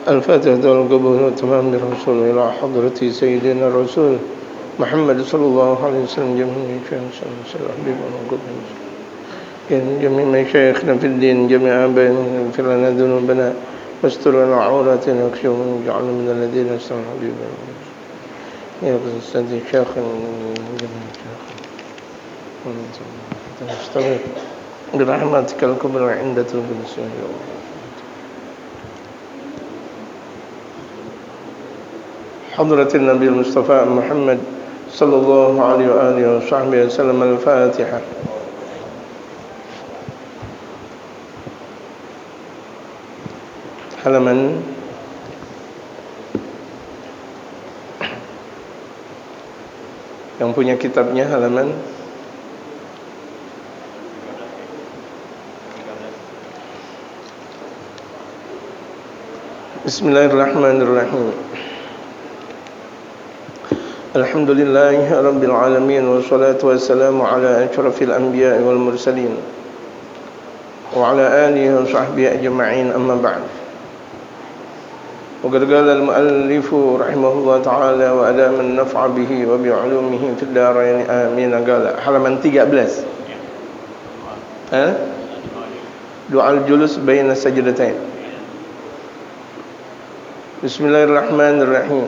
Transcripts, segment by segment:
الفاتحة والقبول والتمام بالرسول إلى حضرة سيدنا الرسول محمد صلى الله عليه وسلم جميع جميع مشايخنا في الدين جميع آبائنا اغفر لنا ذنوبنا واستر لنا عوراتنا واكشفنا واجعلنا من الذين يستمعون حبيبنا يا أستاذ الشيخ نستغفر برحمتك الكبرى عند توبة السنة يا الله. حضرة النبي المصطفى محمد صلى الله عليه وآله وصحبه وسلم. الفاتحة. Halaman yang punya kitabnya halaman Bismillahirrahmanirrahim. Alhamdulillahi rabbil alamin wassalatu wassalamu ala asyrafil anbiya'i wal mursalin wa ala alihi wa sahbihi ajma'in, amma ba'd. وقد قال المؤلف رحمه الله تعالى وأدام النفع به وبعلومه في الدارين آمين. قال halaman 13 دعاء الجلوس بين السجدتين. بسم الله الرحمن الرحيم.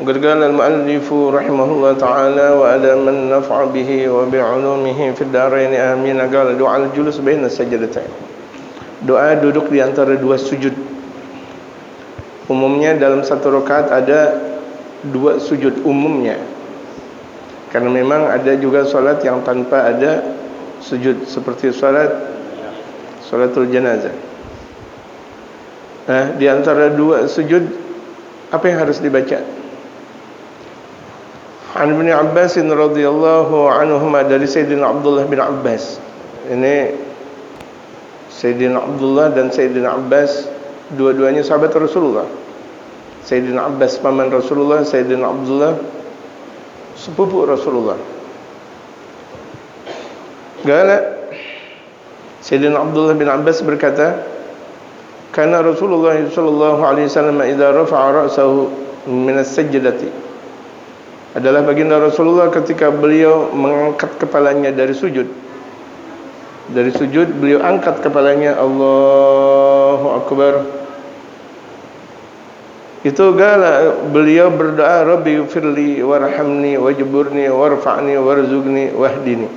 وقد قال المؤلف رحمه الله تعالى وأدام النفع به وبعلومه في الدارين آمين. قال دعاء الجلوس بين السجدتين, doa duduk di antara dua sujud. Umumnya dalam satu rakaat ada dua sujud umumnya, karena memang ada juga salat yang tanpa ada sujud seperti salatul janazah. Nah, di antara dua sujud apa yang harus dibaca? An Ibnu Abbas radhiyallahu anhuma, dari Sayyidina Abdullah bin Abbas. Ini Sayyidina Abdullah dan Sayyidina Abbas dua-duanya sahabat Rasulullah. Sayyidina Abbas paman Rasulullah, Sayyidina Abdullah sepupu Rasulullah. Gala Sayyidina Abdullah bin Abbas berkata, "Kana Rasulullah sallallahu alaihi wasallam idza rafa'a ra'sahu min as-sajdati." Adalah baginda Rasulullah ketika beliau mengangkat kepalanya dari sujud. Dari sujud beliau angkat kepalanya, Allahu Akbar. Itu gala beliau berdoa, Rabbi firli warhamni wajburni warfa'ni warzuqni wahdini.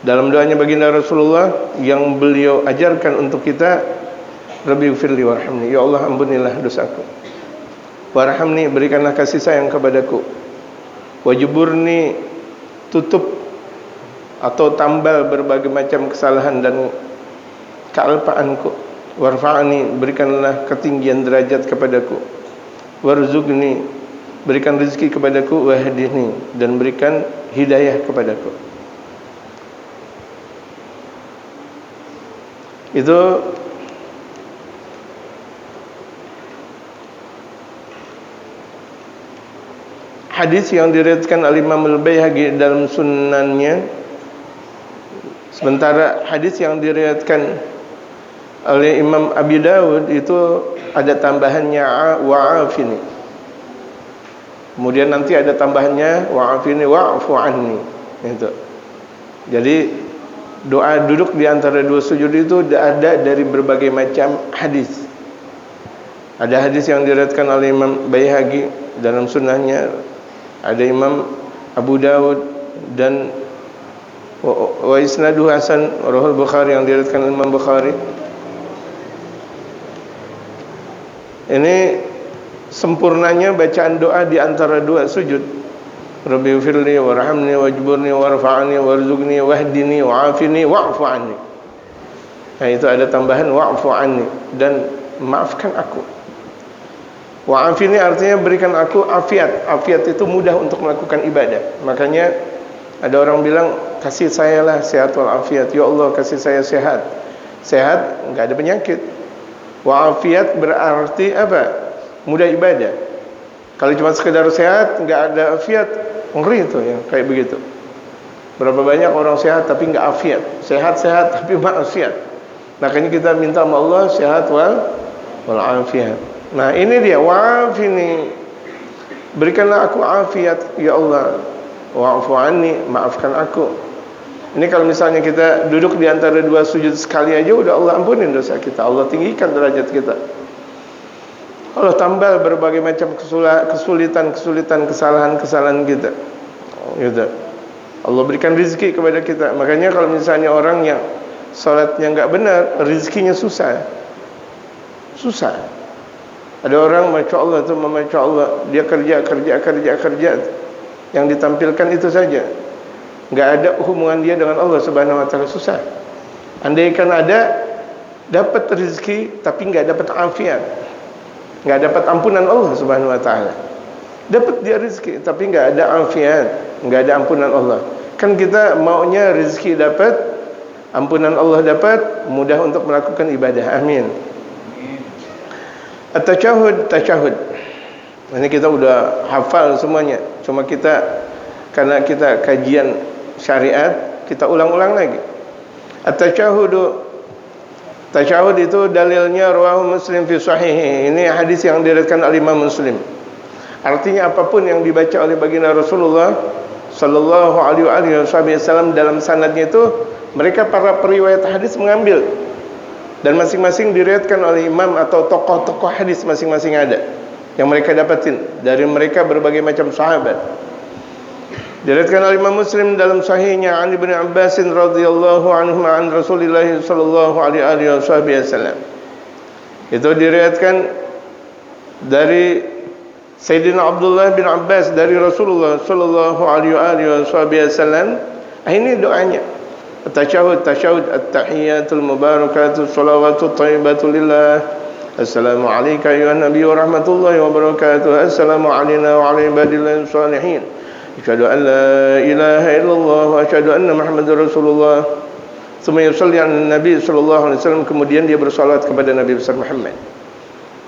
Dalam doanya baginda Rasulullah yang beliau ajarkan untuk kita, Rabbi firli warhamni, ya Allah ampunilah dosaku. Warhamni, berikanlah kasih sayang kepadaku. Wajburni, tutup atau tambal berbagai macam kesalahan dan kealpaanku. Warfa'ni, berikanlah ketinggian derajat kepadaku. Warzuqni, berikan rezeki kepadaku. Wahdini, dan berikan hidayah kepadaku. Itu hadis yang diriwayatkan oleh Imam Al-Baihaqi dalam sunannya. Sementara hadis yang diriwayatkan oleh Imam Abi Dawud itu ada tambahannya wa'afini. Kemudian nanti ada tambahannya wa'afini wa'fu anni. Itu. Jadi doa duduk di antara dua sujud itu ada dari berbagai macam hadis. Ada hadis yang diriwayatkan oleh Imam Baihaqi dalam sunnahnya, ada Imam Abu Dawud, dan wa isnaduhu hasan rawahul Bukhari, yang diriwayatkan oleh Imam Bukhari. Ini sempurnanya bacaan doa di antara dua sujud. Rabbi firli warhamni wajburni warfa'ni warzuqni wahdini wa'afini wa'fu anni. Nah, itu ada tambahan wa'fu anni, dan maafkan aku. Wa'afini artinya berikan aku afiat. Afiat itu mudah untuk melakukan ibadah. Makanya ada orang bilang, kasih saya lah sehat wal afiat. Ya Allah, kasih saya sehat. Sehat, enggak ada penyakit. Wa'afiat berarti apa? Mudah ibadah. Kalau cuma sekedar sehat, enggak ada afiat, ngeri itu ya, kayak begitu. Berapa banyak orang sehat tapi enggak afiat. Sehat-sehat tapi maksiat. Makanya kita minta sama Allah sehat wal afiat. Nah, ini dia, wa'afini, berikanlah aku afiat ya Allah, wa'fu anni, maafkan aku. Ini kalau misalnya kita duduk di antara dua sujud sekali aja, udah Allah ampunin dosa kita, Allah tinggikan derajat kita, Allah tambah berbagai macam kesulitan, kesalahan kita, gitu. Allah berikan rezeki kepada kita. Makanya kalau misalnya orang yang salatnya enggak benar, rezekinya susah. Ada orang Masya Allah, dia kerja, yang ditampilkan itu saja, enggak ada hubungan dia dengan Allah Subhanahu wa taala, susah. Andaikan ada, dapat rezeki tapi enggak dapat afiat, enggak dapat ampunan Allah Subhanahu wa taala. Dapat dia rezeki tapi enggak ada afiat, enggak ada ampunan Allah. Kan kita maunya rezeki dapat, ampunan Allah dapat, mudah untuk melakukan ibadah. Amin. At-tashahhud. Ini kita udah hafal semuanya. Cuma kita, karena kita kajian syariat, kita ulang-ulang lagi. At-tashahhud itu dalilnya rawahu Muslim fi sahih. Ini hadis yang diriwayatkan oleh Imam Muslim. Artinya apapun yang dibaca oleh baginda Rasulullah sallallahu alaihi wasallam dalam sanadnya itu, mereka para periwayat hadis mengambil, dan masing-masing diriwayatkan oleh imam atau tokoh-tokoh hadis masing-masing ada yang mereka dapatin dari mereka berbagai macam sahabat. Diriwayatkan oleh Imam Muslim dalam sahihnya an Ibnu Abbas radhiyallahu anhu an Rasulillah sallallahu alaihi wasallam. Itu diriwayatkan dari Sayyidina Abdullah bin Abbas dari Rasulullah sallallahu alaihi wasallam. Ini doanya. At-tashahhud, at-tahiyatul mubarakatuh, shalawatut thayyibatu lillah. Assalamu alayka ayyuhan nabiy wa rahmatullahi wa barakatuh. Assalamu alayna wa ala ibadillahis shalihin. Asyhadu an la ilaha illallah wa asyhadu anna Muhammadar Rasulullah. Tsumma yusalli 'alan nabi sallallahu alaihi wasallam, kemudian dia bersalawat kepada Nabi besar Muhammad.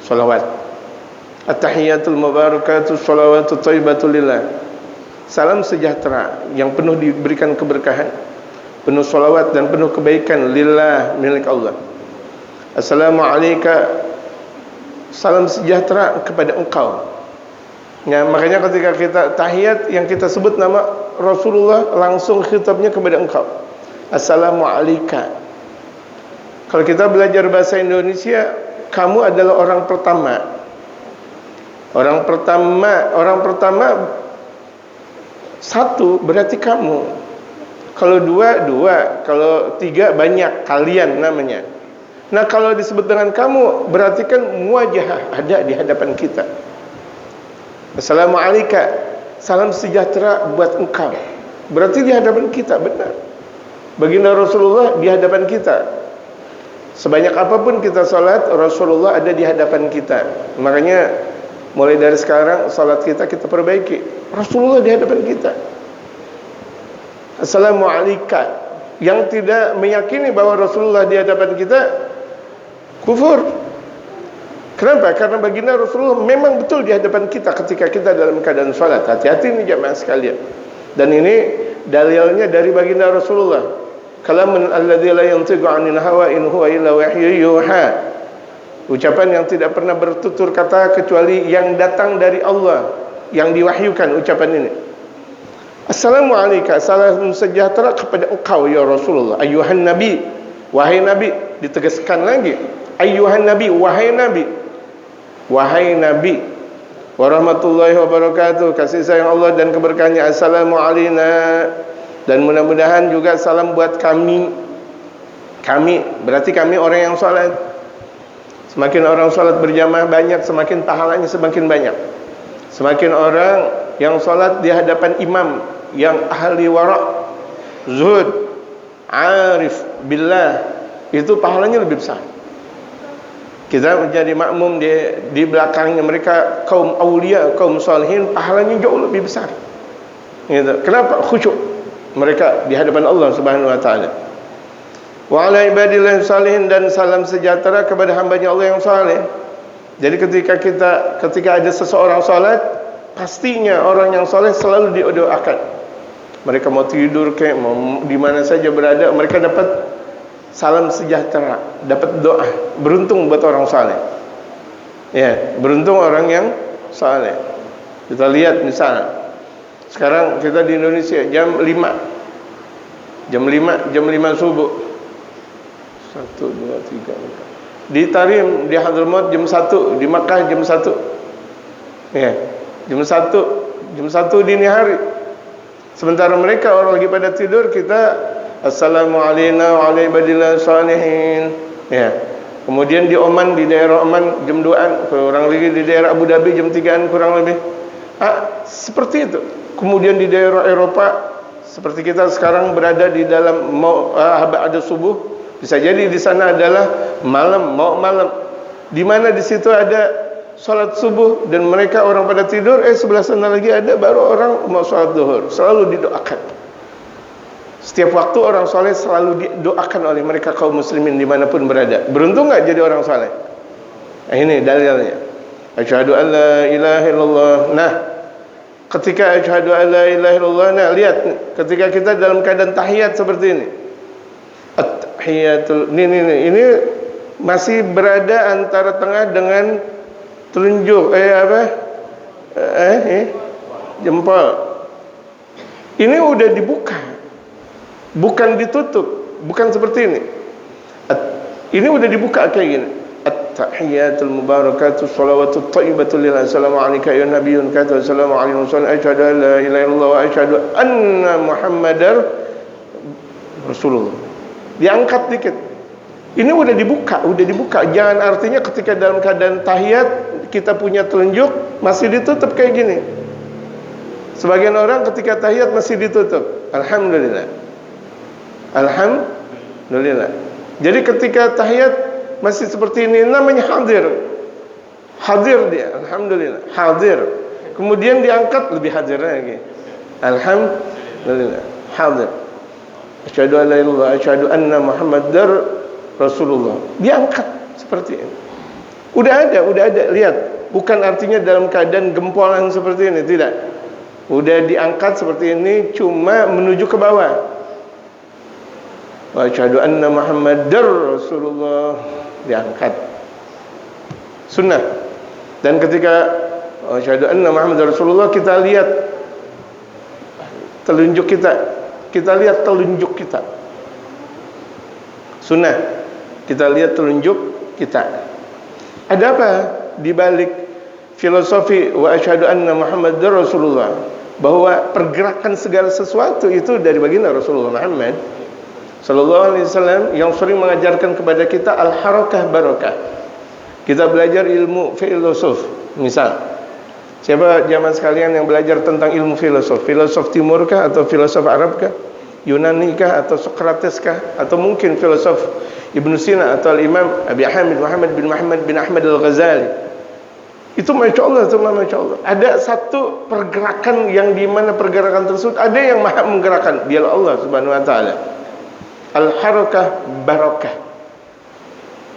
Salawat. At-tahiyatul mubarakatuh, shalawatut thayyibatu lillah. Salam sejahtera yang penuh diberikan keberkahan, penuh salawat dan penuh kebaikan lillah, milik Allah. Assalamu alayka, salam sejahtera kepada engkau. Ya, makanya ketika kita tahiyat yang kita sebut nama Rasulullah, langsung khitabnya kepada engkau. Assalamu alayka. Kalau kita belajar bahasa Indonesia, kamu adalah orang pertama. Orang pertama satu berarti kamu. Kalau dua, kalau tiga banyak, kalian namanya. Nah, kalau disebut dengan kamu, berarti kan muwajahah, ada di hadapan kita. Assalamualaikum, salam sejahtera buat engkau, berarti di hadapan kita, benar. Baginda Rasulullah di hadapan kita. Sebanyak apapun kita salat, Rasulullah ada di hadapan kita. Makanya mulai dari sekarang salat kita perbaiki, Rasulullah di hadapan kita. Assalamualaikum. Yang tidak meyakini bahwa Rasulullah di hadapan kita, kufur. Kenapa? Karena baginda Rasulullah memang betul di hadapan kita ketika kita dalam keadaan salat. Hati-hati nih jamaah sekalian. Dan ini dalilnya dari baginda Rasulullah. Kalamun alladzi la yantiqu 'anil hawa in huwa illa wahyu yuha. Ucapan yang tidak pernah bertutur kata kecuali yang datang dari Allah, yang diwahyukan ucapan ini. Assalamualaikum, salam sejahtera kepada engkau ya Rasulullah. Ayyuhan Nabi, wahai Nabi. Ditegaskan lagi, ayyuhan Nabi, wahai Nabi. Wahai Nabi, warahmatullahi wabarakatuh, kasih sayang Allah dan keberkahannya. Assalamu alayna, dan mudah-mudahan juga salam buat kami. Kami, berarti kami orang yang salat. Semakin orang salat berjamaah banyak, semakin pahalanya semakin banyak. Semakin orang yang salat di hadapan imam yang ahli wara', zuhud, arif billah, itu pahalanya lebih besar. Kita menjadi makmum di belakangnya mereka, kaum aulia, kaum salihin, pahalanya jauh lebih besar. Gitu. Kenapa? Khusyuk mereka di hadapan Allah Subhanahu wa taala. Wa ala ibadillah salihin, dan salam sejahtera kepada hambanya Allah yang saleh. Jadi ketika ada seseorang salat, pastinya orang yang saleh selalu didoakan. Mereka mau tidur kayak mau di mana saja berada, mereka dapat salam sejahtera, dapat doa. Beruntung buat orang saleh. Ya, beruntung orang yang saleh. Kita lihat misalnya, sekarang kita di Indonesia jam 5 subuh. 1 2 3 4. Di Tarim, di Hadramaut jam 1, di Makkah jam 1. Ya, jam 1 dini hari. Sementara mereka orang lagi pada tidur, kita assalamualaikum wa ala ibadillah salihin. Ya. Kemudian di Oman, di daerah Oman jam 2-an, kurang lagi di daerah Abu Dhabi jam 3-an kurang lebih. Seperti itu. Kemudian di daerah Eropa, seperti kita sekarang berada di dalam ada subuh, bisa jadi di sana adalah malam, mau malam. Di mana di situ ada salat subuh dan mereka orang pada tidur, sebelah sana lagi ada baru orang mau salat zuhur. Selalu didoakan. Setiap waktu orang soleh selalu didoakan oleh mereka kaum muslimin dimanapun berada. Beruntung nggak jadi orang soleh? Ini dalilnya. Asyhadu an la ilaha illallah. Nah, ketika asyhadu an la ilaha illallah, nah lihat ketika kita dalam keadaan tahiyat seperti ini. At-tahiyatul ini masih berada antara tengah dengan telunjuk jempol. Ini udah dibuka. Bukan ditutup, bukan seperti ini. Ini udah dibuka kayak gini. At-tahiyatul mubarakatuh shalawatut thayyibatul lil assalamu alayka ya nabiyyun kata assalamu alaikum wa asyhadu an la ilaha illallah wa asyhadu anna muhammadar rasulullah. Diangkat dikit. Ini udah dibuka. Jangan artinya ketika dalam keadaan tahiyat kita punya telunjuk masih ditutup kayak gini. Sebagian orang ketika tahiyat masih ditutup. Alhamdulillah. Jadi ketika tahiyat masih seperti ini namanya hadir. Hadir dia, alhamdulillah. Hadir. Kemudian diangkat lebih hadir lagi. Alhamdulillah. Hadir. Asyhadu an la ilaha illallah, asyhadu anna muhammadar rasulullah. Diangkat seperti ini. Udah ada. Lihat, bukan artinya dalam keadaan gempolan seperti ini, tidak. Udah diangkat seperti ini cuma menuju ke bawah. Wa asyhadu anna muhammadar rasulullah, diangkat. Sunnah. Dan ketika asyhadu anna muhammadar rasulullah, kita lihat telunjuk kita. Kita lihat telunjuk kita. Sunnah. Kita lihat telunjuk kita. Ada apa di balik filosofi wa asyhadu anna muhammadar rasulullah? Bahwa pergerakan segala sesuatu itu dari baginda Rasulullah Muhammad sallallahu alaihi wasallam yang sering mengajarkan kepada kita al-harakah barakah. Kita belajar ilmu filosof. Misal, siapa jamaah sekalian yang belajar tentang ilmu filosof? Filosof timur kah atau filosof Arab kah? Yunani kah atau Sokrates kah? Atau mungkin filosof Ibnu Sina atau Imam Abi Hamid Muhammad bin Ahmad Al-Ghazali? Itu Masya Allah. Ada satu pergerakan yang di mana pergerakan tersebut ada yang maha menggerakkan, dialah Allah Subhanahu wa taala. Al-harakah barakah.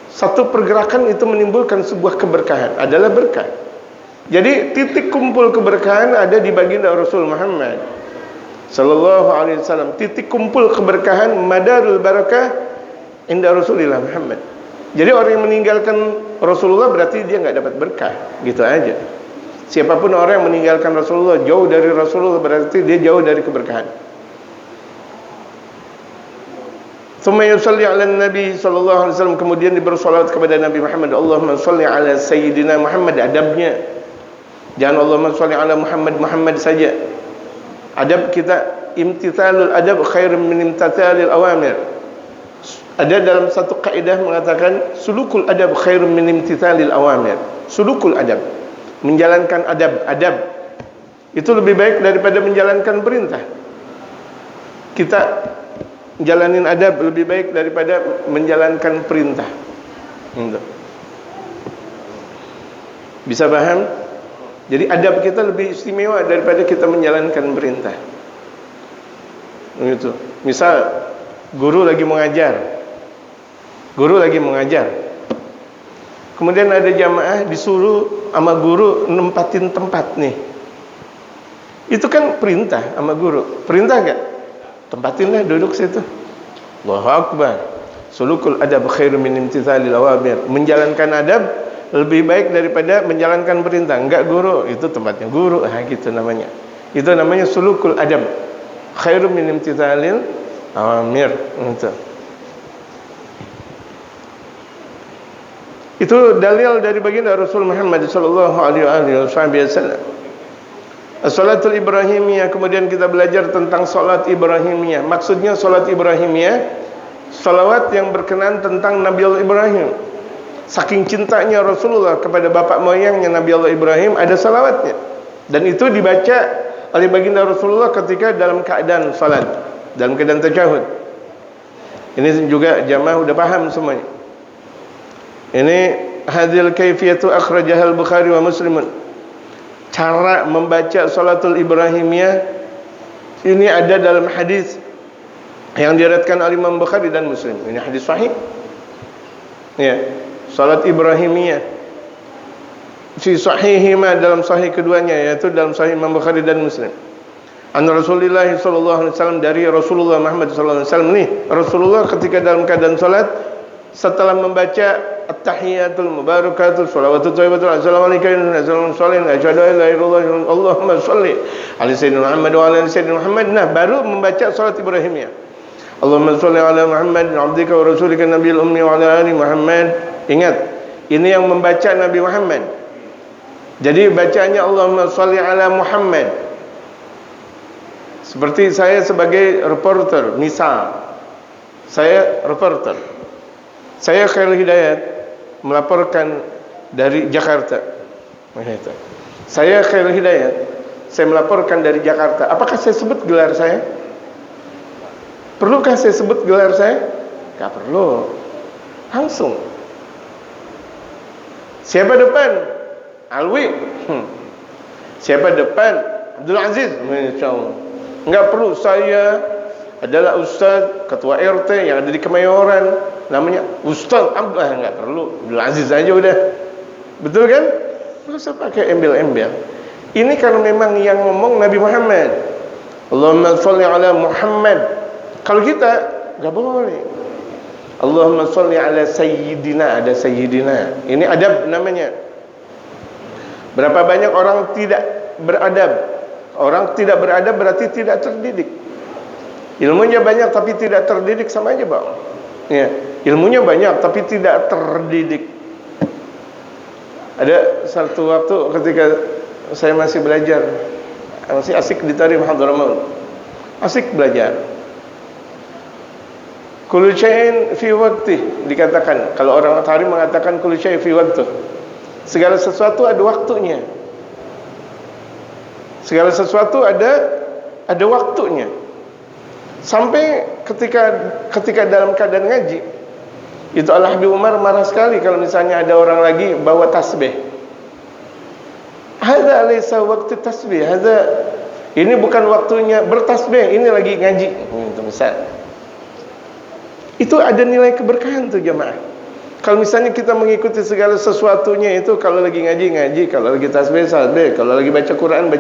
Satu pergerakan itu menimbulkan sebuah keberkahan, adalah berkah. Jadi titik kumpul keberkahan ada di baginda Rasul Muhammad sallallahu alaihi wasallam. Titik kumpul keberkahan, madarul barakah inda Rasulillah Muhammad. Jadi orang yang meninggalkan Rasulullah berarti dia nggak dapat berkah, gitu aja. Siapapun orang yang meninggalkan Rasulullah, jauh dari Rasulullah, berarti dia jauh dari keberkahan. Thumma yusalli ala Nabi sallallahu alaihi wasallam, kemudian bersolawat kepada Nabi Muhammad. Allahumma shalli ala sayyidina Muhammad. Adabnya jangan Allahumma shalli ala Muhammad saja. Adab kita, imtithalul adab khairun min imtithalil awamir. Ada dalam satu kaidah mengatakan sulukul adab khairun min imtithalil awamir. Sulukul adab, menjalankan adab itu lebih baik daripada menjalankan perintah. Kita jalanin adab lebih baik daripada menjalankan perintah. Bisa paham? Jadi adab kita lebih istimewa daripada kita menjalankan perintah. Begitu. Misal guru lagi mengajar. Kemudian ada jamaah disuruh sama guru nempatin tempat nih. Itu kan perintah sama guru. Perintah enggak? Tempatinlah duduk situ. Allahu Akbar. Sulukul adab khairu min imtithalil awamir. Menjalankan adab lebih baik daripada menjalankan perintah. Enggak guru, itu tempatnya guru. Gitu namanya. Itu namanya sulukul adab khairu min imtithalil awamir. Itu dalil dari baginda Rasul Muhammad sallallahu alaihi wasallam. As-salatul Ibrahimiyah. Kemudian kita belajar tentang salat Ibrahimiyah. Maksudnya salat Ibrahimiyah, salawat yang berkenaan tentang Nabi Allah Ibrahim. Saking cintanya Rasulullah kepada bapak moyangnya Nabi Allah Ibrahim, ada salawatnya. Dan itu dibaca oleh baginda Rasulullah ketika dalam keadaan salat, dalam keadaan tasyahud. Ini juga jamaah udah paham semuanya. Ini hadhil kaifiyatu akhrajaha al-Bukhari wa Muslimun. Cara membaca salatul Ibrahimiyah ini ada dalam hadis yang diriwayatkan oleh Imam Bukhari dan Muslim. Ini hadis sahih. Ya, salat Ibrahimiyah fi sahihima, dalam sahih keduanya, yaitu dalam sahih Imam Bukhari dan Muslim. An Rasulullah sallallahu alaihi wasallam, dari Rasulullah Muhammad sallallahu alaihi wasallam. Nih, Rasulullah ketika dalam keadaan salat, setelah membaca at-tahiyatul mubarakatul shalawatut thayyibatul assalamualaikum warahmatullahi wabarakatuh asyhadu an la ilaha illallah Allahumma shalli ala sayyidina Muhammad wa ala ali sayyidina Muhammad. Nah, baru membaca salat Ibrahimiyah. Allahumma shalli ala Muhammad abdika wa rasulika nabiyil ummi wa ala ali Muhammad. Ingat, ini yang membaca Nabi Muhammad. Jadi bacanya Allahumma shalli ala Muhammad. Seperti saya sebagai reporter, misal saya reporter, saya Khairul Hidayat melaporkan dari Jakarta. Saya Khairul Hidayat, saya melaporkan dari Jakarta. Apakah saya sebut gelar saya? Perlukah saya sebut gelar saya? Tidak perlu. Langsung. Siapa depan? Alwi. Siapa depan? Abdul Aziz. Insyaallah. Enggak perlu saya adalah Ustaz Ketua RT yang ada di Kemayoran, namanya Ustaz Abdul, enggak perlu, Abdul Aziz aja udah. Betul kan? Enggak usah pakai embel-embel. Ini kalau memang yang ngomong Nabi Muhammad. Allahumma shalli ala Muhammad. Kalau kita enggak boleh. Allahumma shalli ala sayyidina, ada sayyidina. Ini adab namanya. Berapa banyak orang tidak beradab? Orang tidak beradab berarti tidak terdidik. Ilmunya banyak tapi tidak terdidik, sama aja, Bang. Ya, ilmunya banyak tapi tidak terdidik. Ada satu waktu ketika saya masih belajar, masih asik di Tarikh Hadramaut. Asik belajar. Kullu syai'in fi waqtih, dikatakan. Kalau orang Tarikh mengatakan kullu syai'in fi waqtih. Segala sesuatu ada waktunya. Segala sesuatu ada waktunya. Sampai ketika dalam keadaan ngaji, itu Al-Habib Umar marah sekali kalau misalnya ada orang lagi bawa tasbih. Hadza laysa waqtu tasbih, ini bukan waktunya bertasbih, ini lagi ngaji. Itu misal. Itu ada nilai keberkahan tuh jamaah. Kalau misalnya kita mengikuti segala sesuatunya itu, kalau lagi ngaji, kalau lagi tasbih, kalau lagi baca Quran,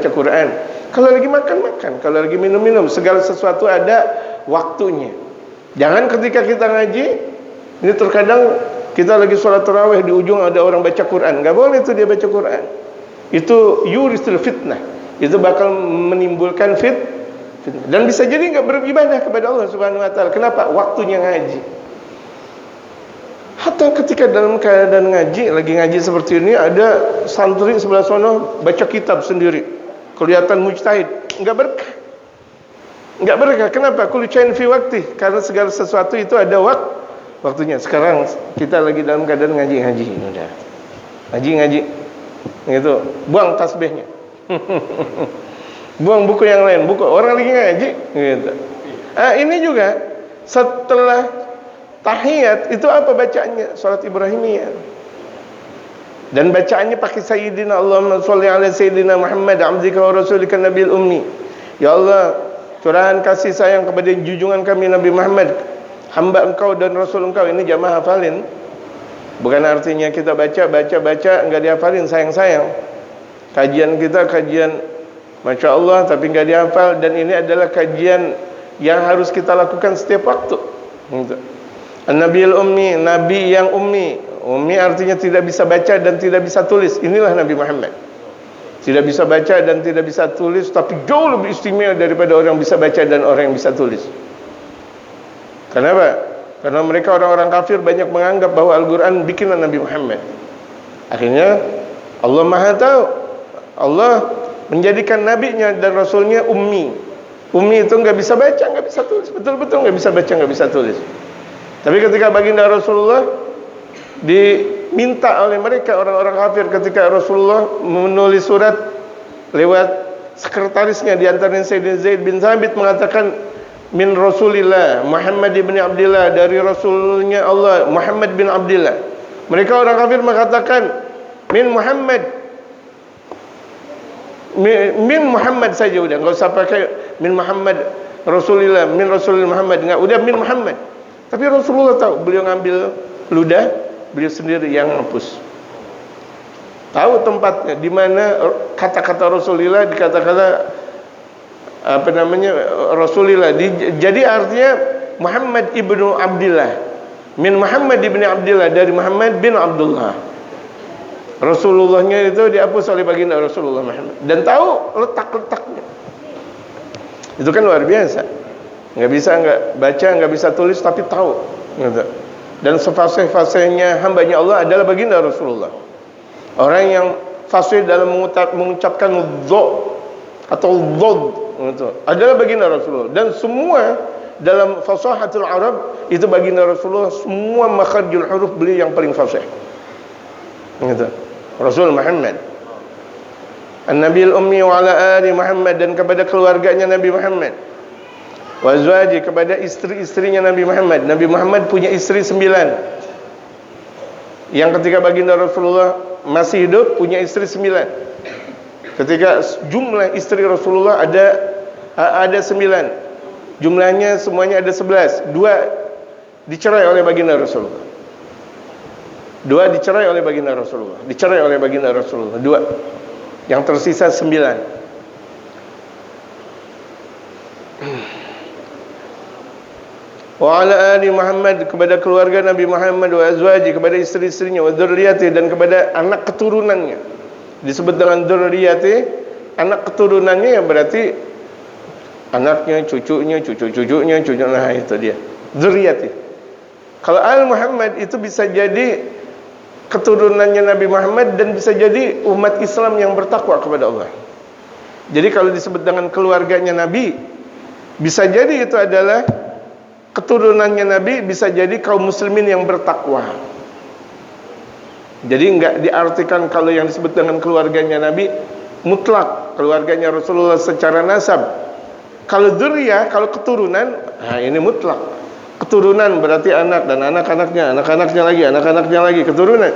kalau lagi makan, kalau lagi minum, segala sesuatu ada waktunya. Jangan ketika kita ngaji, ini terkadang kita lagi sholat tarawih, di ujung ada orang baca Quran. Gak boleh itu dia baca Quran. Itu yurisul fitnah. Itu bakal menimbulkan fitnah. Dan bisa jadi gak beribadah kepada Allah Subhanahu Wa Taala. Kenapa? Waktunya ngaji. Hatta ketika dalam keadaan ngaji, lagi ngaji seperti ini, ada santri sebelah sono baca kitab sendiri, kelihatan mujtahid, enggak berkah. Enggak berkah. Kenapa? Kullu syai'in fi waqtih, karena segala sesuatu itu ada waktunya. Sekarang kita lagi dalam keadaan ngaji, udah. Ngaji. Gitu. Buang tasbihnya. Buang buku yang lain, buku orang lagi ngaji, gitu. Ini juga setelah tahiyat itu apa bacaannya? Salat Ibrahimiyah. Dan bacaannya pakai Sayyidina Allahumma sholli ala Sayyidina Muhammad abdika wa rasulika nabiyil ummi. Ya Allah, curahan kasih sayang kepada junjungan kami Nabi Muhammad, hamba engkau dan rasul engkau. Ini jamaah hafalin. Bukan artinya kita baca enggak dihafalin, sayang-sayang. Kajian kita kajian Masya Allah tapi enggak dihafal. Dan ini adalah kajian yang harus kita lakukan setiap waktu. Gitu. An-Nabiyul Ummi, nabi yang ummi. Ummi artinya tidak bisa baca dan tidak bisa tulis. Inilah Nabi Muhammad. Tidak bisa baca dan tidak bisa tulis, tapi jauh lebih istimewa daripada orang yang bisa baca dan orang yang bisa tulis. Kenapa? Karena mereka orang-orang kafir banyak menganggap bahwa Al-Quran bikinan Nabi Muhammad. Akhirnya Allah Maha tahu. Allah menjadikan nabinya dan rasulnya ummi. Ummi itu enggak bisa baca, enggak bisa tulis. Betul-betul enggak bisa baca, enggak bisa tulis. Tapi ketika baginda Rasulullah diminta oleh mereka orang-orang kafir, ketika Rasulullah menulis surat lewat sekretarisnya, di antaranya Sayyidina Zaid bin Thabit mengatakan min Rasulillah Muhammad bin Abdillah, dari Rasulnya Allah Muhammad bin Abdillah. Mereka orang kafir mengatakan min Muhammad saja, udah enggak usah pakai min Muhammad Rasulillah, min Rasulillah Muhammad, enggak, udah min Muhammad. Tapi Rasulullah tahu, beliau ngambil ludah, beliau sendiri yang hapus. Tahu tempatnya di mana kata-kata Rasulullah, di kata-kata apa namanya Rasulullah. Jadi artinya Muhammad ibnu Abdillah, min Muhammad ibnu Abdillah, dari Muhammad bin Abdullah. Rasulullahnya itu dihapus oleh baginda Rasulullah Muhammad, dan tahu letak-letaknya. Itu kan luar biasa. Nggak bisa nggak baca, nggak bisa tulis, tapi tahu gitu. Dan sefasih-fasihnya hambanya Allah adalah baginda Rasulullah. Orang yang fasih dalam mengucapkan dho atau dhod gitu, adalah baginda Rasulullah. Dan semua dalam fasahatul Arab itu baginda Rasulullah, semua makharijul huruf beliau yang paling fasih gitu. Rasul Muhammad An-Nabiyul Ummi wa ala ali Muhammad, dan kepada keluarganya Nabi Muhammad, wa azwaji, kepada istri-istrinya Nabi Muhammad. Nabi Muhammad punya istri 9. Yang ketika baginda Rasulullah masih hidup punya istri 9. Ketika jumlah istri Rasulullah ada 9. Jumlahnya semuanya ada 11. 2 dicerai oleh baginda Rasulullah. 2 dicerai oleh baginda Rasulullah. Dicerai oleh baginda Rasulullah 2. Yang tersisa 9. Wa ala ali Muhammad, kepada keluarga Nabi Muhammad, wa azwaji, kepada istri-istrinya, wa dzurriyyati, dan kepada anak keturunannya. Disebut dengan dzurriyyati, anak keturunannya, yang berarti anaknya, cucunya, cucu-cucunya, nah itu dia. Dzurriyyati. Kalau al Muhammad itu bisa jadi keturunannya Nabi Muhammad, dan bisa jadi umat Islam yang bertakwa kepada Allah. Jadi kalau disebut dengan keluarganya Nabi, bisa jadi itu adalah keturunannya Nabi, bisa jadi kaum muslimin yang bertakwa. Jadi enggak diartikan kalau yang disebut dengan keluarganya Nabi mutlak keluarganya Rasulullah secara nasab. Kalau dzurriyyah, kalau keturunan, nah ini mutlak. Keturunan berarti anak dan anak-anaknya, anak-anaknya lagi, keturunan.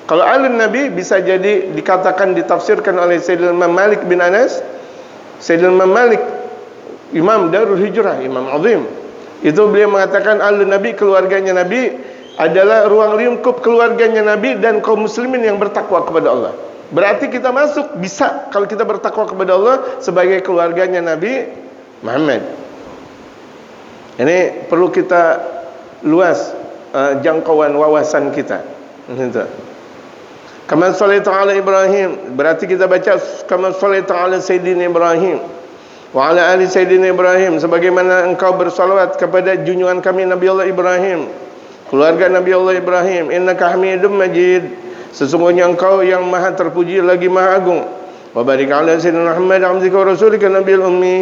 Kalau alun Nabi bisa jadi dikatakan, ditafsirkan oleh Sayyidina Imam Malik bin Anas. Sayyidina Imam Malik, Imam Darul Hijrah, Imam Azim, itu beliau mengatakan alun Nabi, keluarganya Nabi adalah ruang lingkup keluarganya Nabi dan kaum muslimin yang bertakwa kepada Allah. Berarti kita masuk bisa kalau kita bertakwa kepada Allah sebagai keluarganya Nabi Muhammad. Ini perlu kita luas jangkauan wawasan kita. Kama shalaita ala Ibrahim, berarti kita baca kama shalaita ala Sayyidina Ibrahim wa ala ali Sayyidina Ibrahim, sebagaimana engkau bersalawat kepada junjungan kami Nabi Allah Ibrahim, keluarga Nabi Allah Ibrahim. Innaka Hamidum Majid, sesungguhnya engkau yang maha terpuji lagi maha agung. Wa barik ala Sayyidina Muhammad abdika wa rasulika Nabiyul Ummi,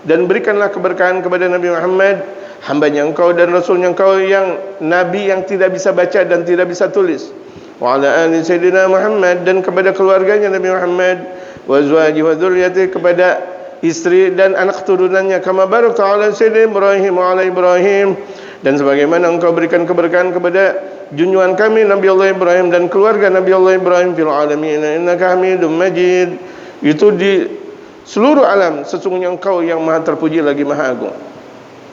dan berikanlah keberkahan kepada Nabi Muhammad, hambanya engkau dan rasulnya engkau yang nabi yang tidak bisa baca dan tidak bisa tulis. Wa ala ali Sayyidina Muhammad, dan kepada keluarganya Nabi Muhammad, wa azwaji wa dzurriyyati, kepada istri dan anak keturunannya, kama barakta ala Sayyidina Ibrahim wa ala Ibrahim, dan sebagaimana engkau berikan keberkahan kepada junjungan kami Nabi Allah Ibrahim dan keluarga Nabi Allah Ibrahim fil alamin innaka Hamidum Majid. Itu di seluruh alam, sesungguhnya engkau yang maha terpuji lagi maha agung.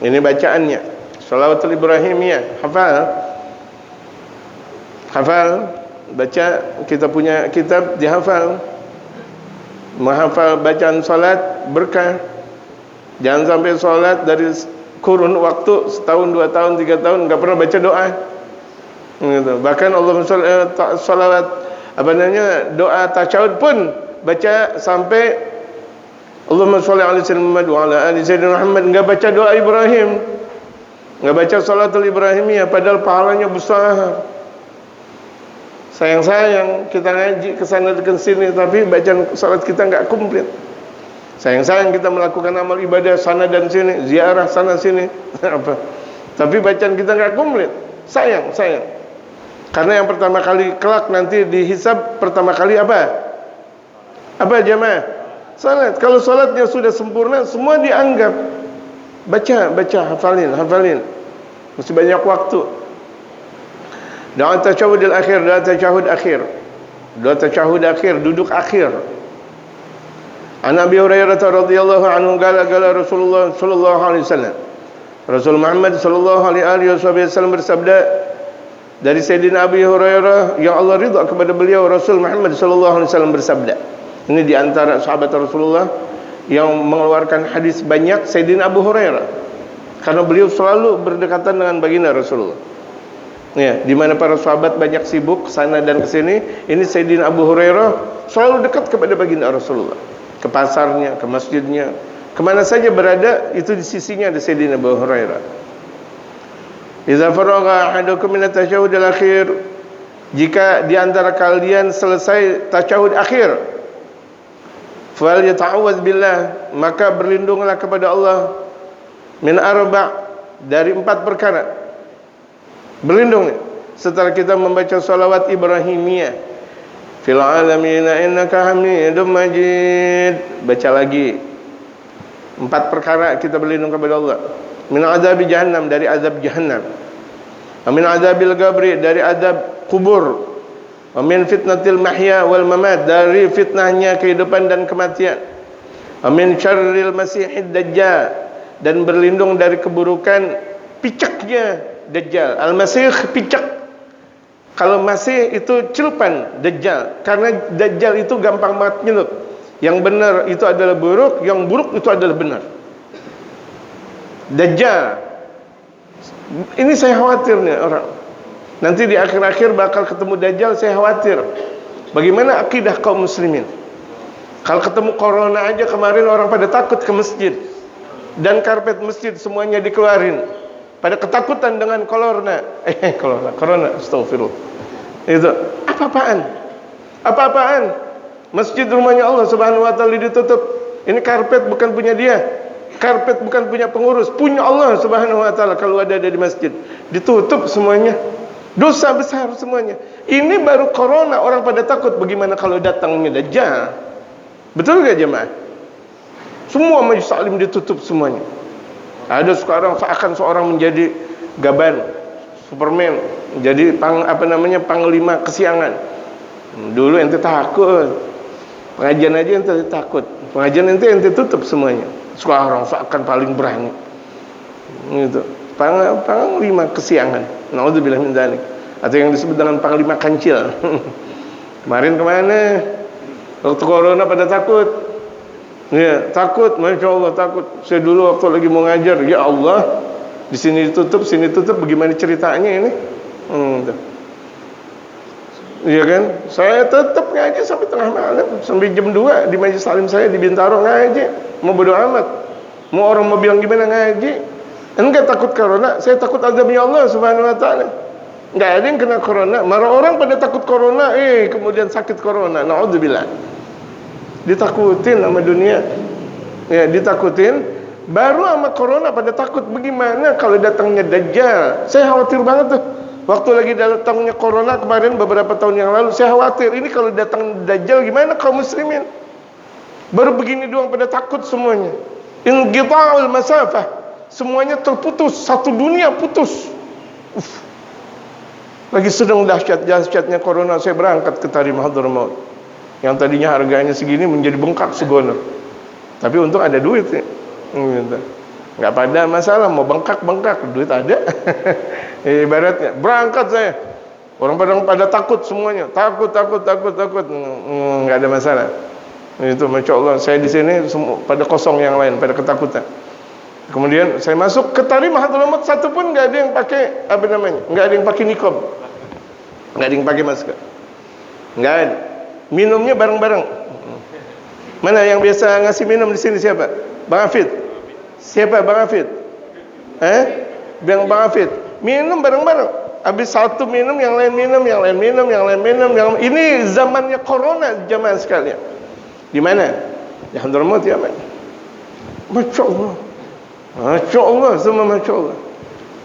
Ini bacaannya Shalawatul Ibrahimiyah. Hafal, baca, kita punya kitab dihafal. Menghafal bacaan salat berkah. Jangan sampai salat dari kurun waktu setahun, 2 tahun, 3 tahun nggak pernah baca doa. Gitu. Bahkan Allahumma sholawat doa tasyahud pun baca sampai Allahumma sholli ala sayyidina Muhammad wa ala ali sayyidina Muhammad, enggak baca doa Ibrahim, enggak baca salatul Ibrahimiyah, padahal pahalanya besar. Sayang-sayang kita ngaji ke sana ke sini tapi bacaan salat kita enggak komplit. Sayang-sayang kita melakukan amal ibadah sana dan sini, ziarah sana sini apa. Tapi bacaan kita enggak komplit. Sayang. Karena yang pertama kali kelak nanti dihisab pertama kali apa? Apa jemaah? Salat. Kalau salatnya sudah sempurna, semua dianggap. Baca, hafalin. Mesti banyak waktu. Doa tasyahudul akhir, doa tasyahud akhir, duduk akhir. An Abi Hurairah radhiyallahu anhu qala Rasulullah sallallahu alaihi wasallam. Rasul Muhammad sallallahu alaihi wasallam bersabda dari Sayyidina Abi Hurairah, yang Allah ridha kepada beliau, Rasul Muhammad sallallahu alaihi wasallam bersabda. Ini di antara sahabat Rasulullah yang mengeluarkan hadis banyak, Sayyidina Abu Hurairah, karena beliau selalu berdekatan dengan baginda Rasulullah. Ya, di mana para sahabat banyak sibuk sana dan ke sini, ini Sayyidina Abu Hurairah selalu dekat kepada baginda Rasulullah. Ke pasarnya, ke masjidnya, kemana saja berada, itu di sisinya ada Sayyidina Abu Hurairah. Idza faragha ahadukum min at-tasyahhud al-akhir, jika di antara kalian selesai tasyahud akhir, fal yata'awwadz billah, maka berlindunglah kepada Allah, min dari 4 perkara. Berlindung setelah kita membaca salawat Ibrahimiyah, fil alamina innaka hamidum majid, baca lagi 4 perkara kita berlindung kepada Allah. Min azabi jahannam, dari azab jahannam. Min azabil qabri, dari azab kubur. Min fitnatil mahya wal mamat, dari fitnahnya kehidupan dan kematian. Min syarril masihid dajjal, dan berlindung dari keburukan picaknya Dajjal. Al-Masih picak. Kalau masih itu celupan Dajjal, karena Dajjal itu gampang banget nyelup. Yang benar itu adalah buruk, yang buruk itu adalah benar. Dajjal. Ini saya khawatir nih orang. Nanti di akhir-akhir bakal ketemu Dajjal, saya khawatir. Bagaimana akidah kaum muslimin? Kalau ketemu corona aja kemarin orang pada takut ke masjid. Dan karpet masjid semuanya dikeluarin. Pada ketakutan dengan corona. Corona, astagfirullah. Itu apa-apaan? Masjid rumahnya Allah Subhanahu wa taala ditutup. Ini karpet bukan punya dia. Karpet bukan punya pengurus, punya Allah Subhanahu wa taala. Kalau ada di masjid, ditutup semuanya. Dosa besar semuanya. Ini baru corona, orang pada takut. Bagaimana kalau datangnya Dajjal? Betul enggak jemaah? Semua majlis taklim ditutup semuanya. Ada sekarang seakan seorang menjadi gaban, Superman, jadi panglima kesiangan. Dulu ente takut, pengajian aja ente takut, pengajian ente tutup semuanya. Sekarang seakan paling berani. Gitu. Panglima kesiangan. Nauzubillah min dzalik. Atau yang disebut dengan panglima kancil. Kemarin kemana? Waktu corona pada takut. Ya, takut, masya Allah takut. Saya dulu waktu lagi mau ngajar, ya Allah, di sini ditutup, sini tutup, bagaimana ceritanya ini? Iya kan? Saya tetap ngaji sampai tengah malam, sampai jam 2 di majelis taklim saya di Bintaro ngaji. Mau bodo amat, mau orang mau bilang gimana ngaji? Enggak takut corona, saya takut azabnya Allah Subhanahu wa taala. Enggak ada yang kena corona, marah orang pada takut corona, kemudian sakit corona. Naudzubillah. Ditakutin sama dunia. Ya, ditakutin. Baru sama corona pada takut. Bagaimana kalau datangnya Dajjal? Saya khawatir banget tuh. Waktu lagi datangnya corona kemarin beberapa tahun yang lalu, saya khawatir ini kalau datang Dajjal gimana kaum muslimin? Baru begini doang pada takut semuanya. Inqita'ul masafah. Semuanya terputus, satu dunia putus. Lagi sedang dahsyat-dahsyatnya corona, saya berangkat ke Tarim Hadramaut. Yang tadinya harganya segini menjadi bengkak segono. Tapi untung ada duit ya. Nggak pada masalah, mau bengkak-bengkak, duit ada. Ibaratnya berangkat saya, orang pada takut semuanya, takut. Nggak ada masalah. Itu masya Allah, saya di sini pada kosong, yang lain pada ketakutan. Kemudian saya masuk ke Tarim Hadramaut, satu pun nggak ada yang pakai nggak ada yang pakai niqab, nggak ada yang pakai masker, nggak ada. Minumnya bareng-bareng. Mana yang biasa ngasih minum di sini siapa? Bang Hafid. Siapa Bang Hafid? Bang Hafid. Minum bareng-bareng. Habis satu minum, yang lain minum, yang lain minum, yang lain minum, ini zamannya corona jamaah sekalian. Di mana? Di Hadramaut ya, Masya Allah. Masya Allah, semua Masya Allah.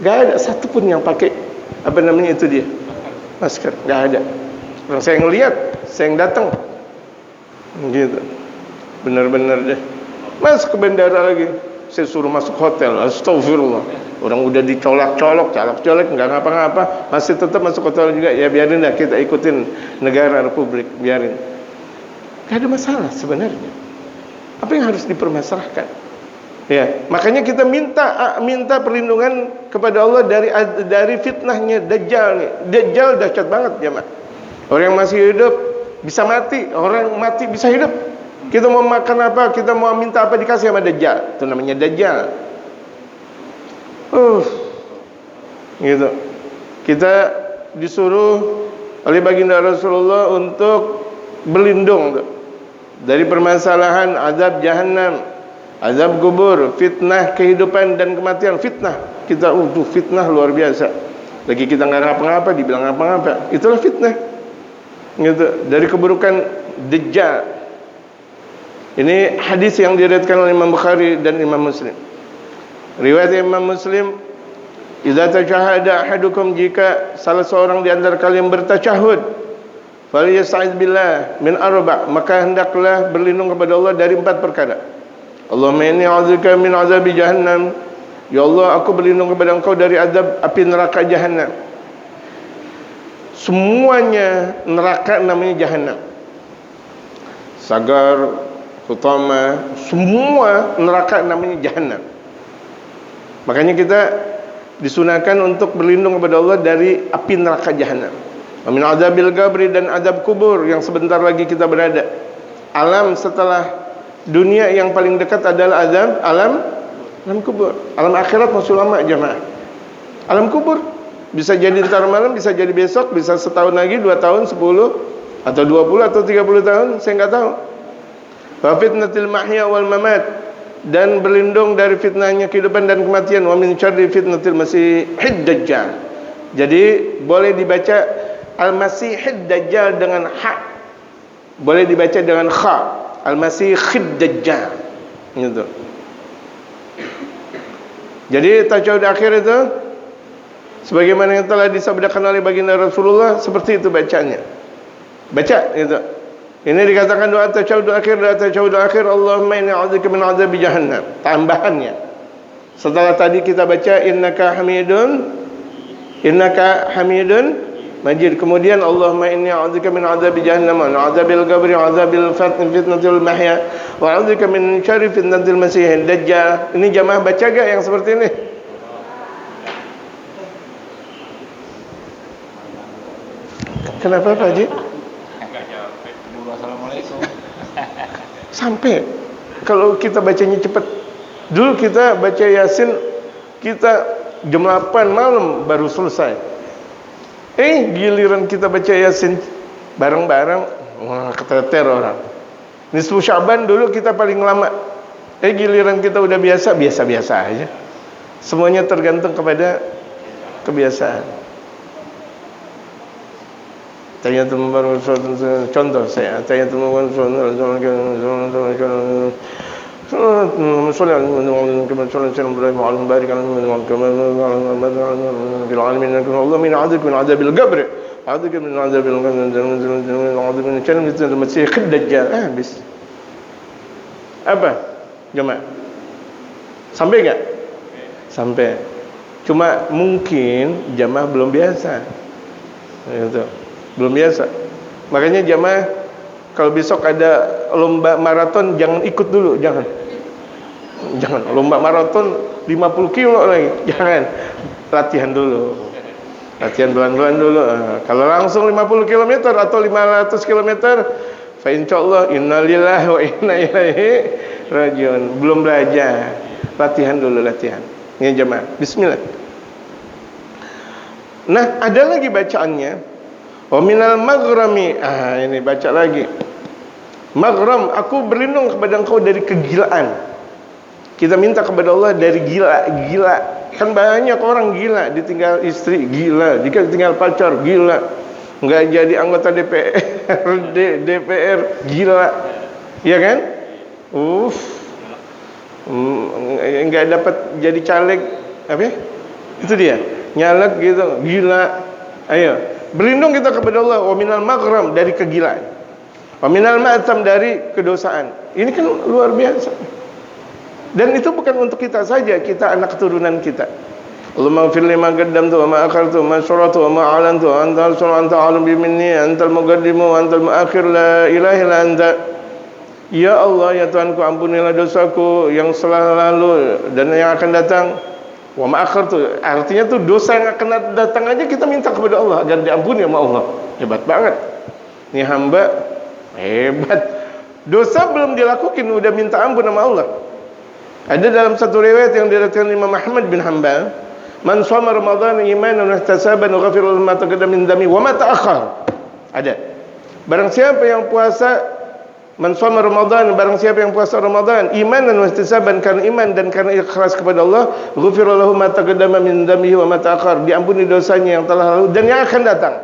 Gak ada satu pun yang pakai itu dia, masker. Gak ada. Orang saya ngelihat, saya yang datang, gitu. Benar-benar deh. Masuk ke bandara lagi, saya suruh masuk hotel. Astagfirullah. Orang udah dicolak-colok, colok-colok, nggak ngapa-ngapa, masih tetap masuk hotel juga. Ya biarin dah, kita ikutin negara republik, biarin. Gak ada masalah sebenarnya. Apa yang harus dipermasalahkan? Ya, makanya kita minta perlindungan kepada Allah dari fitnahnya Dajjal nih. Dajjal dahsyat banget jemaah. Orang yang masih hidup bisa mati, orang mati bisa hidup. Kita mau makan apa, kita mau minta apa dikasih sama Dajjal. Itu namanya Dajjal. Gitu. Kita disuruh oleh baginda Rasulullah untuk berlindung dari permasalahan azab jahannam, azab kubur, fitnah kehidupan dan kematian. Fitnah kita, fitnah luar biasa. Lagi kita nggak ngapa-ngapa, dibilang ngapa-ngapa, itulah fitnah. Gitu. Dari keburukan Dajjal. Ini hadis yang diriwayatkan oleh Imam Bukhari dan Imam Muslim. Riwayat Imam Muslim, idza tashahada ahadukum, jika salah seorang di antara kalian bertasyahud, falyasta'idz billah min arba', maka hendaklah berlindung kepada Allah dari 4 perkara. Allahumma inni a'udzubika min azabi jahannam, ya Allah, aku berlindung kepada Engkau dari azab api neraka jahannam. Semuanya neraka namanya jahannam. Sagar, Hutama, semua neraka namanya jahannam. Makanya kita disunahkan untuk berlindung kepada Allah dari api neraka jahannam. Amin azabil qabri, dan azab kubur yang sebentar lagi kita berada. Alam setelah dunia yang paling dekat adalah azab alam kubur. Alam akhirat masih lama jemaah. Alam kubur bisa jadi ntar malam, bisa jadi besok, bisa setahun lagi, 2 tahun, 10 atau 20 atau 30 tahun, saya nggak tahu. Wa fitnatil mahya wal mamat, dan berlindung dari fitnahnya kehidupan dan kematian. Wa min syarri fitnatil masihid dajjal. Jadi boleh dibaca al-masihid dajjal dengan ha, boleh dibaca dengan kha, al-masihid dajjal, gitu. Jadi tasyahud akhir itu sebagaimana yang telah disabdakan oleh baginda Rasulullah, seperti itu bacanya. Baca gitu. Ini dikatakan doa tasyahud akhir, Allahumma inni a'udzubika min adzabi jahannam. Tambahannya, setelah tadi kita baca innaka hamidun majid, kemudian Allahumma inni a'udzubika min adzabi jahannam wa adzabil qabri wa adzabil fitnatil mahya wa a'udzubika min syarri fitnatil masihid dajjal. Ini jamaah baca gak yang seperti ini? Kenapa Pak Haji? Sampai kalau kita bacanya cepat. Dulu kita baca Yasin, kita jam 8 malam baru selesai. Giliran kita baca Yasin bareng-bareng, wah, keteter orang. Nisfu Sya'ban dulu kita paling lama. Giliran kita udah biasa-biasa aja. Semuanya tergantung kepada kebiasaan. Tahiyatul mubarak, contoh saya, tahiyatul mubarak, habis. Apa? Jemaah. Sampai enggak? Sampai. Cuma mungkin jemaah belum biasa. Gitu. Belum biasa. Makanya jamaah kalau besok ada lomba maraton jangan ikut dulu, jangan lomba maraton 50 kilo lagi, jangan. Latihan dulu, latihan pelan-pelan dulu. Kalau langsung 50 km atau 500 km, fa insyaallah innalillahi wa inna ilaihi rajiun. Belum belajar. Latihan dulu, latihan. Ini jemaah. Bismillah. Nah, ada lagi bacaannya. Wa minal maghrami. Ini baca lagi. Maghram, aku berlindung kepada engkau dari kegilaan. Kita minta kepada Allah dari gila. Kan banyak orang gila, ditinggal istri gila, jika ditinggal pacar gila, nggak jadi anggota DPR gila, ya kan? Nggak dapat jadi caleg, apa ya? Itu dia, nyalek gitu, gila. Ayo, berlindung kita kepada Allah. Wa minal maghram, dari kegilaan. Wa minal ma'tam, dari kedosaan. Ini kan luar biasa. Dan itu bukan untuk kita saja, kita anak keturunan kita. Allahumma ighfir li ma qaddamtu wa ma akhartu wa ma asrartu wa ma a'lantu anta alim bi minni antal muqaddimu wa antal muakhir la ilaha illa anta. Ya Allah, ya Tuhanku, ampunilah dosaku yang telah lalu dan yang akan datang. Wa ma akhartu, artinya tuh dosa yang akan datang aja kita minta kepada Allah agar diampuni sama Allah. Hebat banget. Ini hamba hebat. Dosa belum dilakukan udah minta ampun sama Allah. Ada dalam satu riwayat yang diriwayatkan Imam Ahmad bin Hanbal, man shoma Ramadan imanan wa ihtisaban ghafira lahu ma taqaddama min dhanbi wa ma ta'akhkhar. Ada. Barang siapa yang puasa, man shoma Ramadan, barang siapa yang puasa Ramadan imanan wa ihtisaban, karena iman dan karena ikhlas kepada Allah, ghafira lahu ma taqaddama min dhanbi wa ma ta'akhkhar, diampuni dosanya yang telah lalu dan yang akan datang.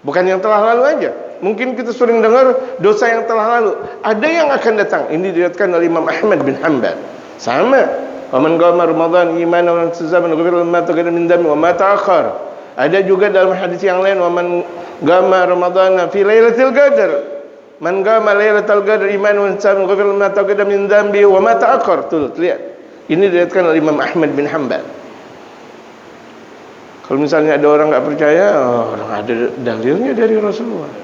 Bukan yang telah lalu aja. Mungkin kita sering dengar dosa yang telah lalu, ada yang akan datang. Ini diriwayatkan oleh Imam Ahmad bin Hanbal. Sama. Wa man qama Ramadan imanan wa ihtisaban ghufira lahu ma taqaddama min dhanbi wa ma ta'akhkhar. Ada juga dalam hadis yang lain, wa man qama Ramadan fi lailatul qadar. Man qama lailatul qadar imanan wa ihtisaban ghufira lahu ma taqaddama min dhanbi wa ma ta'akhkhar. Tuh, lihat. Ini diriwayatkan oleh Imam Ahmad bin Hanbal. Kalau misalnya ada orang enggak percaya, ada dalilnya dari Rasulullah.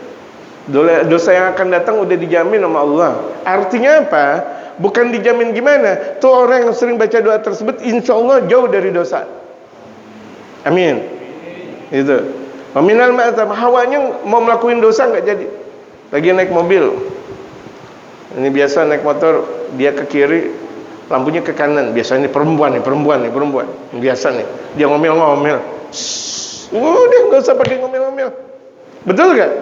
Dosa yang akan datang udah dijamin sama Allah. Artinya apa? Bukan dijamin gimana? Tuh orang yang sering baca doa tersebut insya Allah jauh dari dosa. Amin. Itu. Minal ma'tam, hawanya mau melakukan dosa nggak jadi. Lagi naik mobil. Ini biasa naik motor, dia ke kiri, lampunya ke kanan. Biasanya perempuan. Biasa nih. Dia ngomel-ngomel. Udah nggak usah pakai ngomel-ngomel. Betul nggak?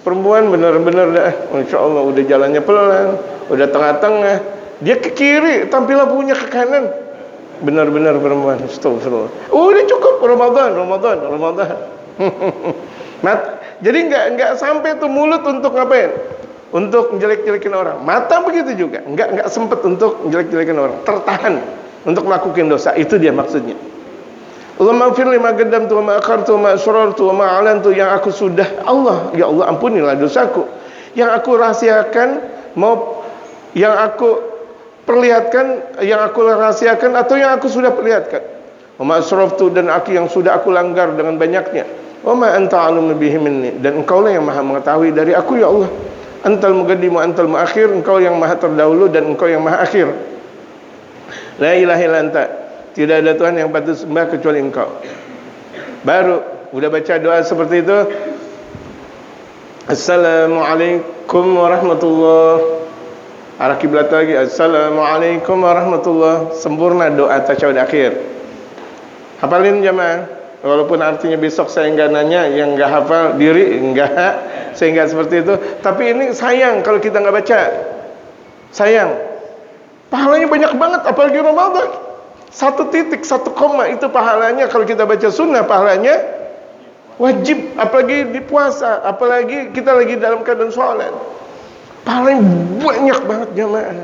Perempuan benar-benar dah, insya Allah udah jalannya pelan, udah tengah-tengah, dia ke kiri, tampil lampunya ke kanan, benar-benar perempuan. Astagfirullah. Udah cukup Ramadan. Jadi nggak sampai tuh mulut untuk ngapain? Untuk jelek-jelekin orang. Mata begitu juga, nggak sempet untuk jelek-jelekin orang, tertahan untuk melakukan dosa. Itu dia maksudnya. Allahumma ighfir li ma qaddamtu wa ma akhartu wa ma asrartu wa ma a'lantu, yang aku sudah, Allah, ya Allah ampunilah dosaku yang aku rahasiakan, mau yang aku perlihatkan, yang aku rahasiakan atau yang aku sudah perlihatkan. Wa ma asraftu, dan aku yang sudah aku langgar dengan banyaknya. Wa ma anta a'lamu bihi minni, dan engkaulah yang maha mengetahui dari aku ya Allah. Antal muqaddim wa antal muakhir, engkau yang maha terdahulu dan engkau yang maha akhir. La ilaha illa anta, tidak ada Tuhan yang patut sembah kecuali engkau. Baru udah baca doa seperti itu, Assalamualaikum warahmatullahi, arah kiblat lagi, Assalamualaikum warahmatullahi, sempurna doa tasyahud akhir. Hafalin jemaah, walaupun artinya besok saya enggak nanya, yang enggak hafal diri enggak, saya enggak seperti itu. Tapi ini sayang kalau kita enggak baca. Sayang. Pahalanya banyak banget, apalagi Ramadan. 1 titik, 1 koma itu pahalanya. Kalau kita baca sunnah, pahalanya wajib. Apalagi di puasa, apalagi kita lagi dalam keadaan sholat, pahalanya banyak banget jemaah.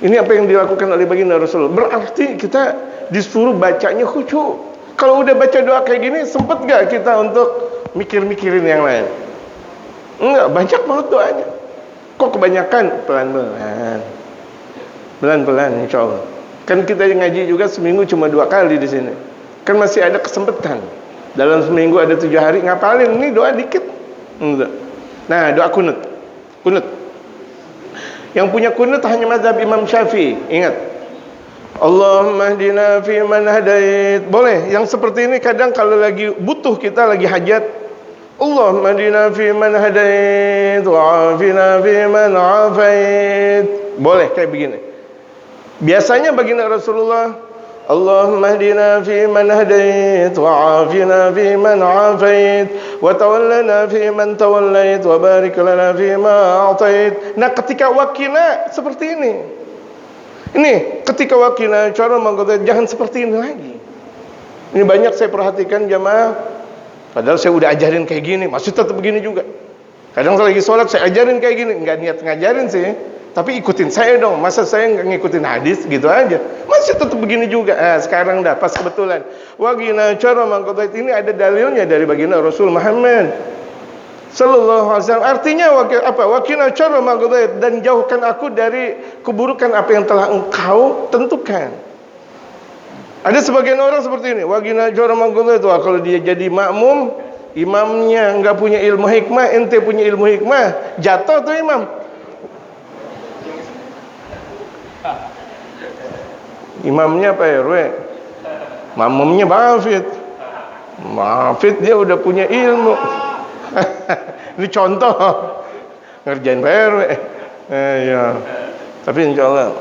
Ini apa yang dilakukan oleh baginda Rasul. Berarti kita disuruh bacanya khusyuk. Kalau udah baca doa kayak gini, sempet gak kita untuk mikir-mikirin yang lain? Enggak, banyak banget doanya. Kok kebanyakan? Pelan-pelan insya Allah. Kan kita ngaji juga seminggu cuma 2 kali di sini. Kan masih ada kesempatan. Dalam seminggu ada 7 hari, ngapalin ini doa dikit. Nah, doa kunut. Yang punya kunut hanya mazhab Imam Syafi'i. Ingat. Allahumma hdina fi man hadait. Boleh, yang seperti ini kadang kalau lagi butuh, kita lagi hajat, Allahumma hdina fi man hadait wa afina fi man afait. Boleh kayak begini. Biasanya baginda Rasulullah, Allahumma hdina fi man hadait, wa afina fi man afait, wa tawallana fi man tawallait, wa barik lana fi ma a'tait. Nah, ketika wakina seperti ini. Ini ketika wakina cara menggodai, jangan seperti ini lagi. Ini banyak saya perhatikan jamaah, padahal saya udah ajarin kayak gini, masih tetap begini juga. Kadang saya lagi sholat saya ajarin kayak gini, nggak niat ngajarin sih, tapi ikutin saya dong. Masa saya nggak ngikutin hadis gitu aja, masih tetap begini juga. Sekarang dah pas kebetulan wagina cara mangkotait ini ada dalilnya dari baginda Rasul Muhammad sallallahu alaihi wasallam. Artinya wagina cara mangkotait, dan jauhkan aku dari keburukan apa yang telah engkau tentukan. Ada sebagian orang seperti ini, wagina cara mangkotait, kalau dia jadi makmum, imamnya enggak punya ilmu hikmah, ente punya ilmu hikmah, jatuh tuh imam. Imamnya Pak RW, makmumnya Hafid. Hafid dia udah punya ilmu. Ini contoh ngerjain Pak RW. Ya. Tapi insyaallah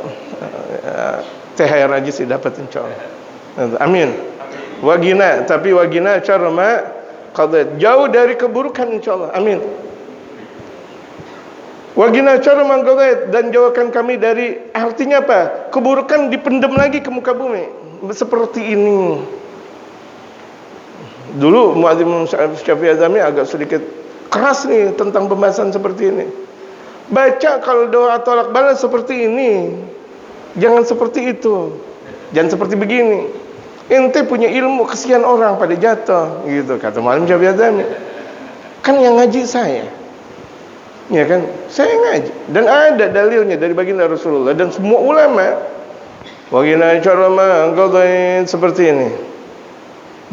THR aja sih dapat insyaallah. Amin. Wagina, tapi wagina cara qadait, jauh dari keburukan insyaallah. Amin. Wagina cara mangqadait, dan jauhkan kami dari, artinya apa? Keburukan dipendam lagi ke muka bumi. Seperti ini. Dulu Muadzim Syafi'i Azami agak sedikit keras nih tentang pembahasan seperti ini. Baca kalau doa tolak balas seperti ini, jangan seperti itu, jangan seperti begini. Ente punya ilmu, kesian orang pada jatuh, gitu kata Muadzim Syafi'i Azami. Kan yang ngaji saya, ya kan, saya ngaji, dan ada dalilnya dari baginda Rasulullah dan semua ulama. Wagina cara mangqadait seperti ini.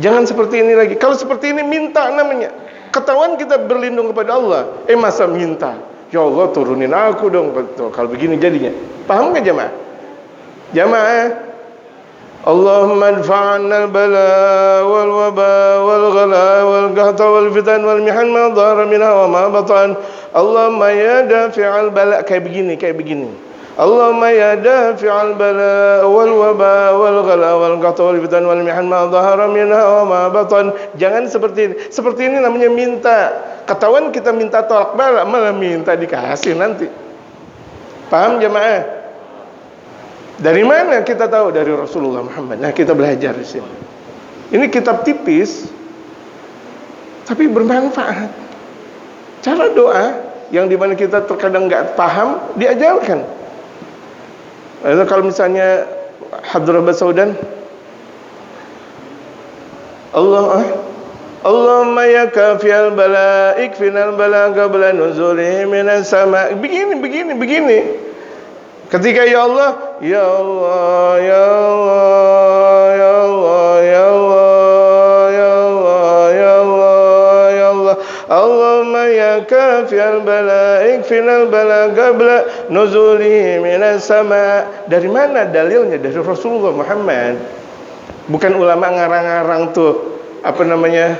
Jangan seperti ini lagi. Kalau seperti ini minta namanya. Ketahuan kita berlindung kepada Allah. Masa minta, ya Allah turunin aku dong. Betul. Kalau begini jadinya. Paham enggak jamaah? Jamaah, Allahumma adfa'na al-bala wal waba wal ghala wal qahta wal fitan wal mihan ma dhahara minha wa ma batan. Allahumma ya dafi'al bala, kayak begini. Allahumma ya dafi'al bala wal waba wal ghala wal qahta wal fitan wal mihan ma dhahara minha wa ma batan. Jangan seperti ini. Seperti ini namanya minta. Ketahuan kita minta tolak bala, malah minta dikasih nanti. Paham jemaah? Dari mana kita tahu? Dari Rasulullah Muhammad. Nah, kita belajar di sini. Ini kitab tipis, tapi bermanfaat. Cara doa yang dimana kita terkadang nggak paham, diajarkan. Kalau misalnya Hadrah Basaudan, Allahumma ya kafiyal bala ikfinal bala qabla nuzulihi minas sama. Begini. Ketika ya Allah, ya Allah, ya Allah, ya Allah, ya Allah, ya Allah, ya Allah, ya Allah, Allahumma ya kafiyal bala ikfinal bala qabla nuzulihi minas sama. Dari mana dalilnya? Dari Rasulullah Muhammad. Bukan ulama ngarang-ngarang tuh apa namanya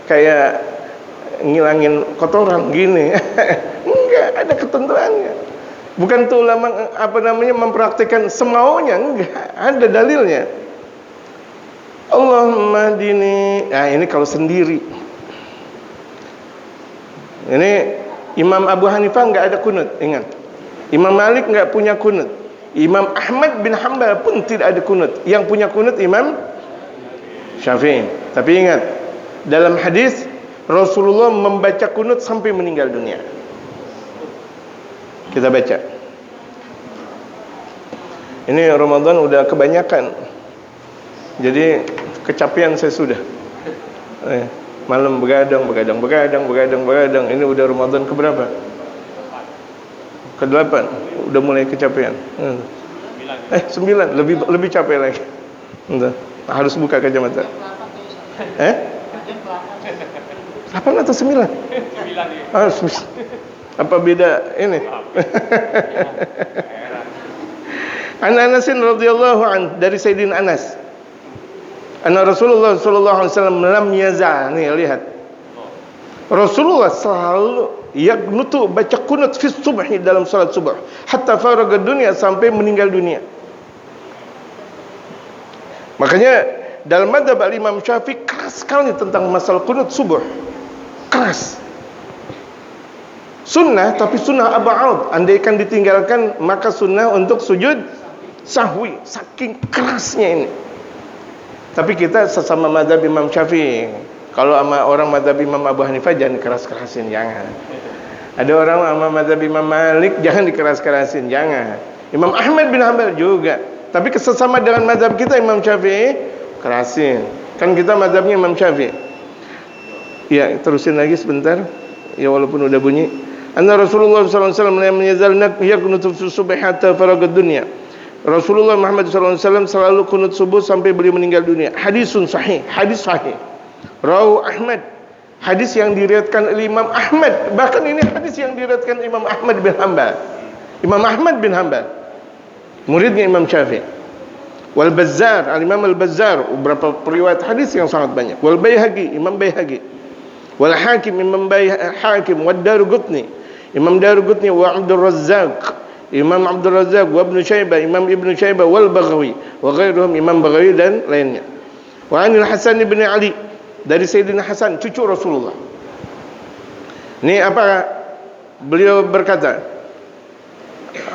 kayak ngilangin kotoran gini. Enggak, ada ketentuannya. Bukan tuh ulama mempraktikkan semaunya, enggak, ada dalilnya. Allahumma dini. Nah, ini kalau sendiri. Ini Imam Abu Hanifah enggak ada kunut, ingat. Imam Malik enggak punya kunut. Imam Ahmad bin Hanbal pun tidak ada kunut. Yang punya kunut Imam Syafi'i. Tapi ingat, dalam hadis Rasulullah membaca kunut sampai meninggal dunia. Kita baca. Ini Ramadan udah kebanyakan, jadi kecapean saya sudah. Malam begadang. Ini udah Ramadan keberapa? Ke-8. Udah mulai kecapean. 9. Lebih capek lagi. Harus buka kacamata. 8 atau 9? 9. Apa beda ini? An Anasin radhiyallahu an, dari Sayyidina Anas. Anna Rasulullah sallallahu alaihi wasallam lam yazal. Nih lihat. Rasulullah selalu yaqnutu, baca kunut fi subhi, dalam salat subuh, hatta faraga dunia, sampai meninggal dunia. Makanya dalam mazhab Imam Syafi'i keras sekali tentang masalah kunut subuh. Keras. Sunnah, tapi sunnah ab'ad. Andaikan ditinggalkan maka sunnah untuk sujud sahwi. Saking kerasnya ini. Tapi kita sesama mazhab Imam Syafi'i. Kalau sama orang mazhab Imam Abu Hanifah jangan keras-kerasin, jangan. Ada orang sama mazhab Imam Malik jangan dikeras-kerasin, jangan. Imam Ahmad bin Hanbal juga. Tapi sesama dengan mazhab kita Imam Syafi'i, kerasin. Kan kita mazhabnya Imam Syafi'i. Ya, terusin lagi sebentar. Ya, walaupun udah bunyi. Anna Rasulullah sallallahu alaihi wasallam lam yazal yaqnutu fi subhi hatta faragad dunya. Rasulullah Muhammad sallallahu alaihi wasallam selalu kunut subuh sampai beliau meninggal dunia. Hadisun sahih, hadis sahih. Rawu Ahmad, hadis yang diriwayatkan oleh Imam Ahmad. Bahkan ini hadis yang diriwayatkan Imam Ahmad bin Hanbal. Imam Ahmad bin Hanbal, muridnya Imam Syafi'i. Wal Bazzar, Al-Imam Al-Bazzar, beberapa periwayat hadis yang sangat banyak. Wal Baihaqi, Imam Baihaqi. Wal Hakim, Imam Hakim. Wad Daruqutni, Imam Daruqutni. Wa Abdul Razzaq, Imam Abdul Razzaq. Wa Ibnu Syaibah, Imam Ibnu Syaibah. Wal Baghawi, wa ghairuhum, Imam Baghawi dan lainnya. Wa Anil Hasan bin Ali, dari Sayyidina Hasan, cucu Rasulullah. Ini apa beliau berkata?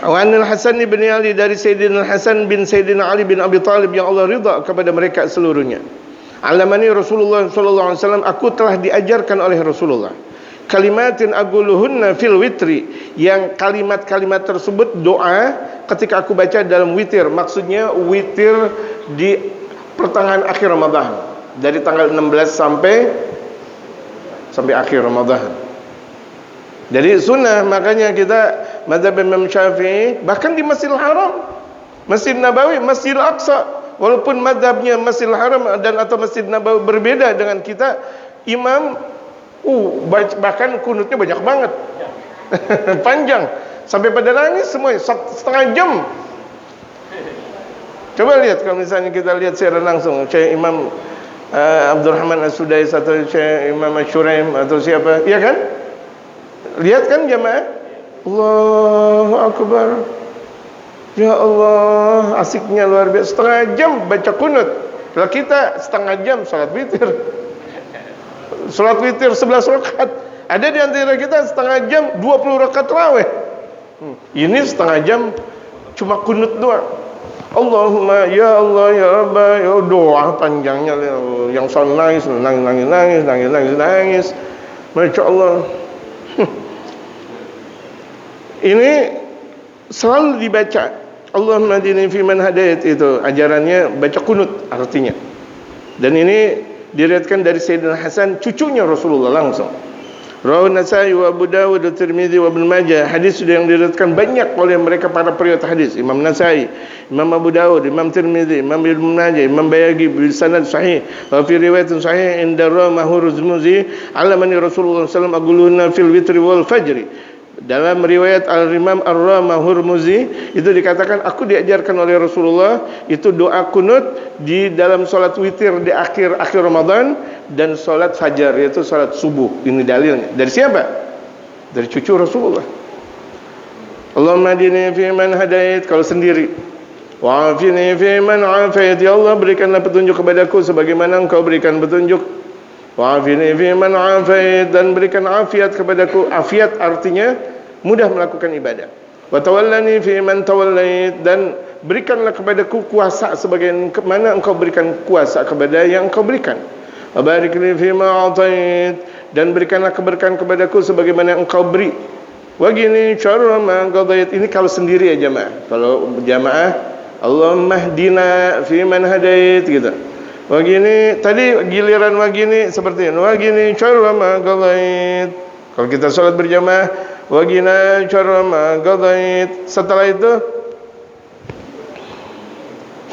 Wa Anil Hasan bin Ali, dari Sayyidina Hasan bin Sayyidina Ali bin Abi Talib, yang Allah ridha kepada mereka seluruhnya. Alamani Rasulullah sallallahu alaihi wasallam, aku telah diajarkan oleh Rasulullah kalimatin aguluhunna fil witri, yang kalimat-kalimat tersebut doa ketika aku baca dalam witir. Maksudnya witir di pertengahan akhir Ramadan, dari tanggal 16 sampai akhir Ramadan. Jadi sunnah. Makanya kita mazhab Imam Syafi'i, bahkan di Masjidil Haram, Masjid Nabawi, Masjidil Aqsa, walaupun mazhabnya Masjidil Haram dan atau Masjid Nabawi berbeda dengan kita, imam bahkan kunutnya banyak banget. Panjang, sampai pada nangis semua, setengah jam. Coba lihat, kalau misalnya kita lihat secara langsung Syekh Imam Abdurrahman As-Sudais atau Syekh Imam Ash-Shuraim atau siapa, iya kan? Lihat kan jamaah, Allahu Akbar, ya Allah, asiknya luar biasa. Setengah jam baca kunut. Kalau kita setengah jam salat witir, salat witir 11 rakaat. Ada di antara kita setengah jam 20 rakaat tarawih. Ini setengah jam cuma kunut doang. Allahumma ya Allah ya Rabba, ya doa panjangnya, yang soal nangis. Masya Allah. Ini selalu dibaca. Allahumma hadini fi man hadait, itu ajarannya baca kunut artinya. Dan ini diriwayatkan dari Sayyidina Hasan, cucunya Rasulullah langsung. Rawi Nasai wa Abu Dawud wa Tirmidzi wa Ibnu Majah. Hadis sudah yang diriwayatkan banyak oleh mereka para periwayat hadis. Imam Nasai, Imam Abu Dawud, Imam Tirmidzi, Imam Ibnu Majah, Imam Baihaqi bi sanad sahih. Wa fi riwayatin sahih inda Ramahur Zmuzi, alamani Rasulullah sallallahu alaihi wasallam aguluna fil witri wal fajri. Dalam riwayat Al-Imam Ar-Ramahurmuzi itu dikatakan, aku diajarkan oleh Rasulullah itu doa kunut di dalam salat witir di akhir Ramadan dan salat fajar, yaitu salat subuh. Ini dalilnya. Dari siapa? Dari cucu Rasulullah. Allahumma hadini fi man hadait, kalau sendiri. Wa afini fi man afait, ya Allah berikanlah petunjuk kepadaku sebagaimana Engkau berikan petunjuk. Wa'afini fi man afait, dan berikan afiat kepadaku. Afiat artinya mudah melakukan ibadah. Wa tawallani fi man tawallait, dan berikanlah kepadaku kuasa sebagaimana Engkau berikan kuasa kepada yang Engkau berikan. Wa barik li fi ma atait, dan berikanlah keberkahan kepadaku sebagaimana Engkau beri. Wa gini syarra ma qadait. Ini kalau sendiri ya jamaah. Kalau jamaah, Allahumma hdina fi man hadait gitu. Wagini tadi giliran wagini seperti ini. Wagini syarra ma qadait. Kalau kita salat berjamaah, wagina syarra ma qadait. Setelah itu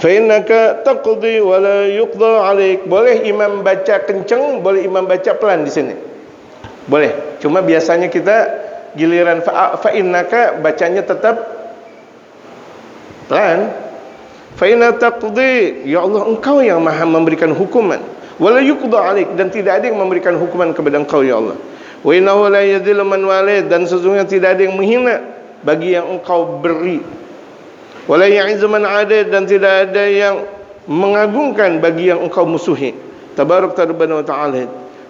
fa innaka taqdi wa la yuqda 'alaik. Boleh imam baca kenceng, boleh imam baca pelan di sini. Boleh. Cuma biasanya kita giliran fa innaka bacanya tetap pelan. Fa inna taqdi, ya Allah Engkau yang maha memberikan hukuman. Wala yuqda 'alaik, dan tidak ada yang memberikan hukuman kepada Engkau ya Allah. Wa innahu la yadhillu man walid, dan sesungguhnya tidak ada yang menghina bagi yang engkau beri. Wa la ya'izzu man adid, dan tidak ada yang mengagungkan bagi yang engkau musuhi. Tabarakta rabbana wa ta'ala.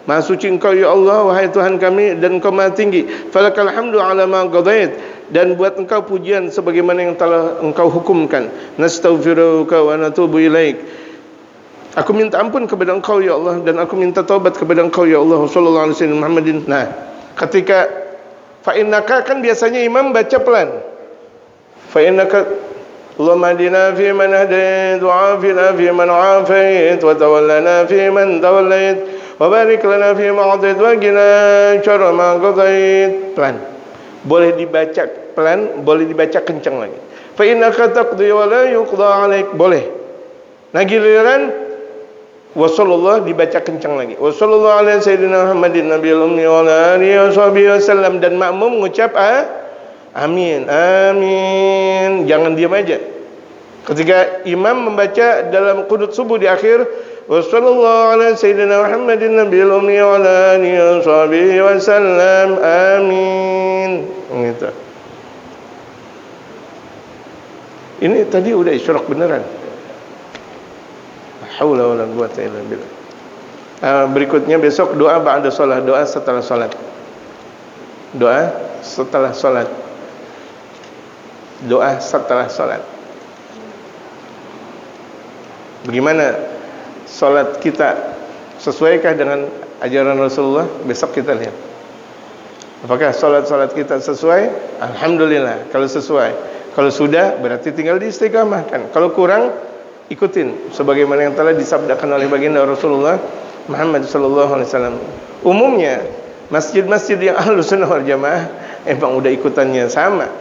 Maha suci engkau ya Allah, wahai Tuhan kami, dan engkau maha tinggi. Falakal hamdu ala ma qadait, dan buat engkau pujian sebagaimana yang telah engkau hukumkan. Nastaghfiruka wa natubu ilaik. Aku minta ampun kepada engkau ya Allah, dan aku minta taubat kepada engkau ya Allah. Sallallahu alaihi wasallam Muhammadin. Nah, ketika fa innaka, kan biasanya imam baca pelan. Fa innaka Allahumma hadina fi man hadait, wa afina fi man afait, wa tawallana fi man tawallait, wa barik lana fi ma atait, wa qina syarra ma qadait. Pelan. Boleh dibaca pelan, boleh dibaca kencang lagi. Fa innaka taqdi wa la yuqda alaik. Boleh. Nah, giliran wa sallallahu dibaca kencang lagi. Wa sallallahu alaihi sayyidina Muhammadin nabiyil ummi wa ala alihi wasallam, dan makmum mengucap amin. Amin. Jangan diam aja. Ketika imam membaca dalam qunut subuh di akhir, wa sallallahu alaihi sayyidina Muhammadin nabiyil ummi wa ala alihi wasallam. Amin. Gitu. Ini tadi udah isyraq beneran. Haula wala quwwata illa billah. Berikutnya besok doa ba'da salat, doa setelah salat. Doa setelah salat. Doa setelah salat. Bagaimana salat kita, sesuaikah dengan ajaran Rasulullah? Besok kita lihat. Apakah salat-salat kita sesuai? Alhamdulillah kalau sesuai. Kalau sudah, berarti tinggal diistiqamahkan. Kalau kurang, ikutin sebagaimana yang telah disabdakan oleh baginda Rasulullah Muhammad sallallahu alaihi wasallam. Umumnya masjid-masjid yang Ahlus Sunnah wal Jamaah emang udah ikutannya sama.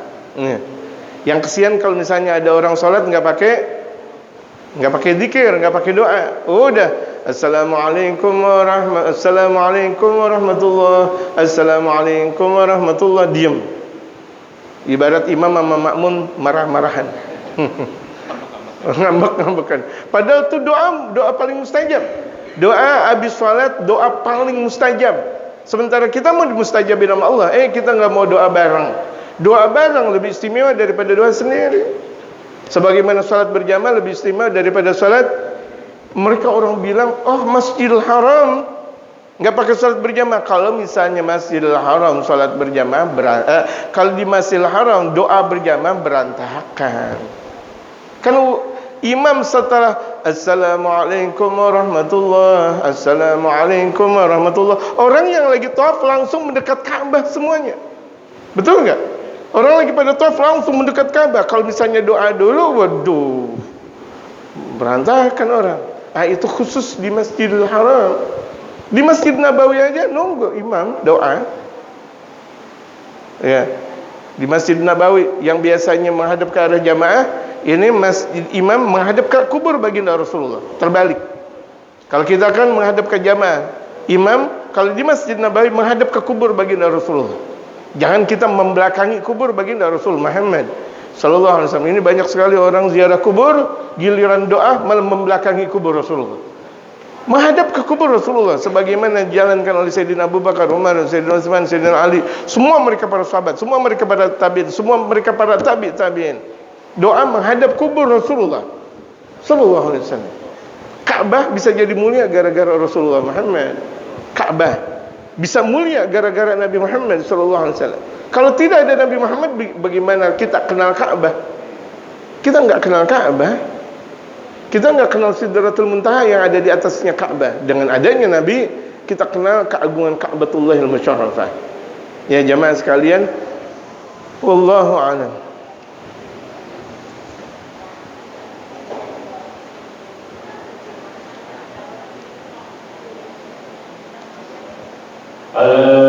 Yang kesian kalau misalnya ada orang salat enggak pakai zikir, enggak pakai doa. Udah assalamualaikum warahmatullahi, assalamualaikum warahmatullahi, diam. Ibarat imam sama makmum marah-marahan. Ngambek-ngambekan. Padahal itu doa paling mustajab. Doa habis salat, doa paling mustajab. Sementara kita mau dimustajabin sama Allah, kita enggak mau doa bareng. Doa bareng lebih istimewa daripada doa sendiri. Sebagaimana salat berjamaah lebih istimewa daripada salat. Mereka orang bilang, "Oh, Masjidil Haram enggak pakai salat berjamaah." Kalau misalnya Masjidil Haram salat berjamaah, kalau di Masjidil Haram doa berjamaah berantakan. Kalau imam setelah assalamualaikum warahmatullahi, assalamualaikum warahmatullahi, orang yang lagi tawaf langsung mendekat Ka'bah semuanya. Betul enggak? Orang lagi pada tawaf langsung mendekat Ka'bah. Kalau misalnya doa dulu, waduh, berantakan orang. Itu khusus di Masjidil Haram. Di Masjid Nabawi aja nunggu imam doa. Ya. Di Masjid Nabawi yang biasanya menghadap ke arah jamaah, ini masjid imam menghadap ke kubur baginda Rasulullah. Terbalik. Kalau kita kan menghadap ke jamaah, imam kalau di Masjid Nabawi menghadap ke kubur baginda Rasulullah. Jangan kita membelakangi kubur baginda Rasul Muhammad sallallahu alaihi wasallam. Ini banyak sekali orang ziarah kubur, giliran doa malah membelakangi kubur Rasulullah. Menghadap ke kubur Rasulullah sebagaimana dijalankan oleh Sayyidina Abu Bakar, Umar, Sayyidina Utsman, Sayyidina Ali, semua mereka para sahabat, semua mereka para tabi'in, semua mereka para tabi'in. Doa menghadap kubur Rasulullah sallallahu alaihi wasallam. Ka'bah bisa jadi mulia gara-gara Rasulullah Muhammad. Ka'bah bisa mulia gara-gara Nabi Muhammad sallallahu alaihi wasallam. Kalau tidak ada Nabi Muhammad, bagaimana kita kenal Ka'bah? Kita enggak kenal Ka'bah. Kita enggak kenal Sidratul Muntaha yang ada di atasnya Ka'bah. Dengan adanya Nabi, kita kenal keagungan Ka'batullahil Musyarrafah. Ya jamaah sekalian, wallahu a'lam. Allah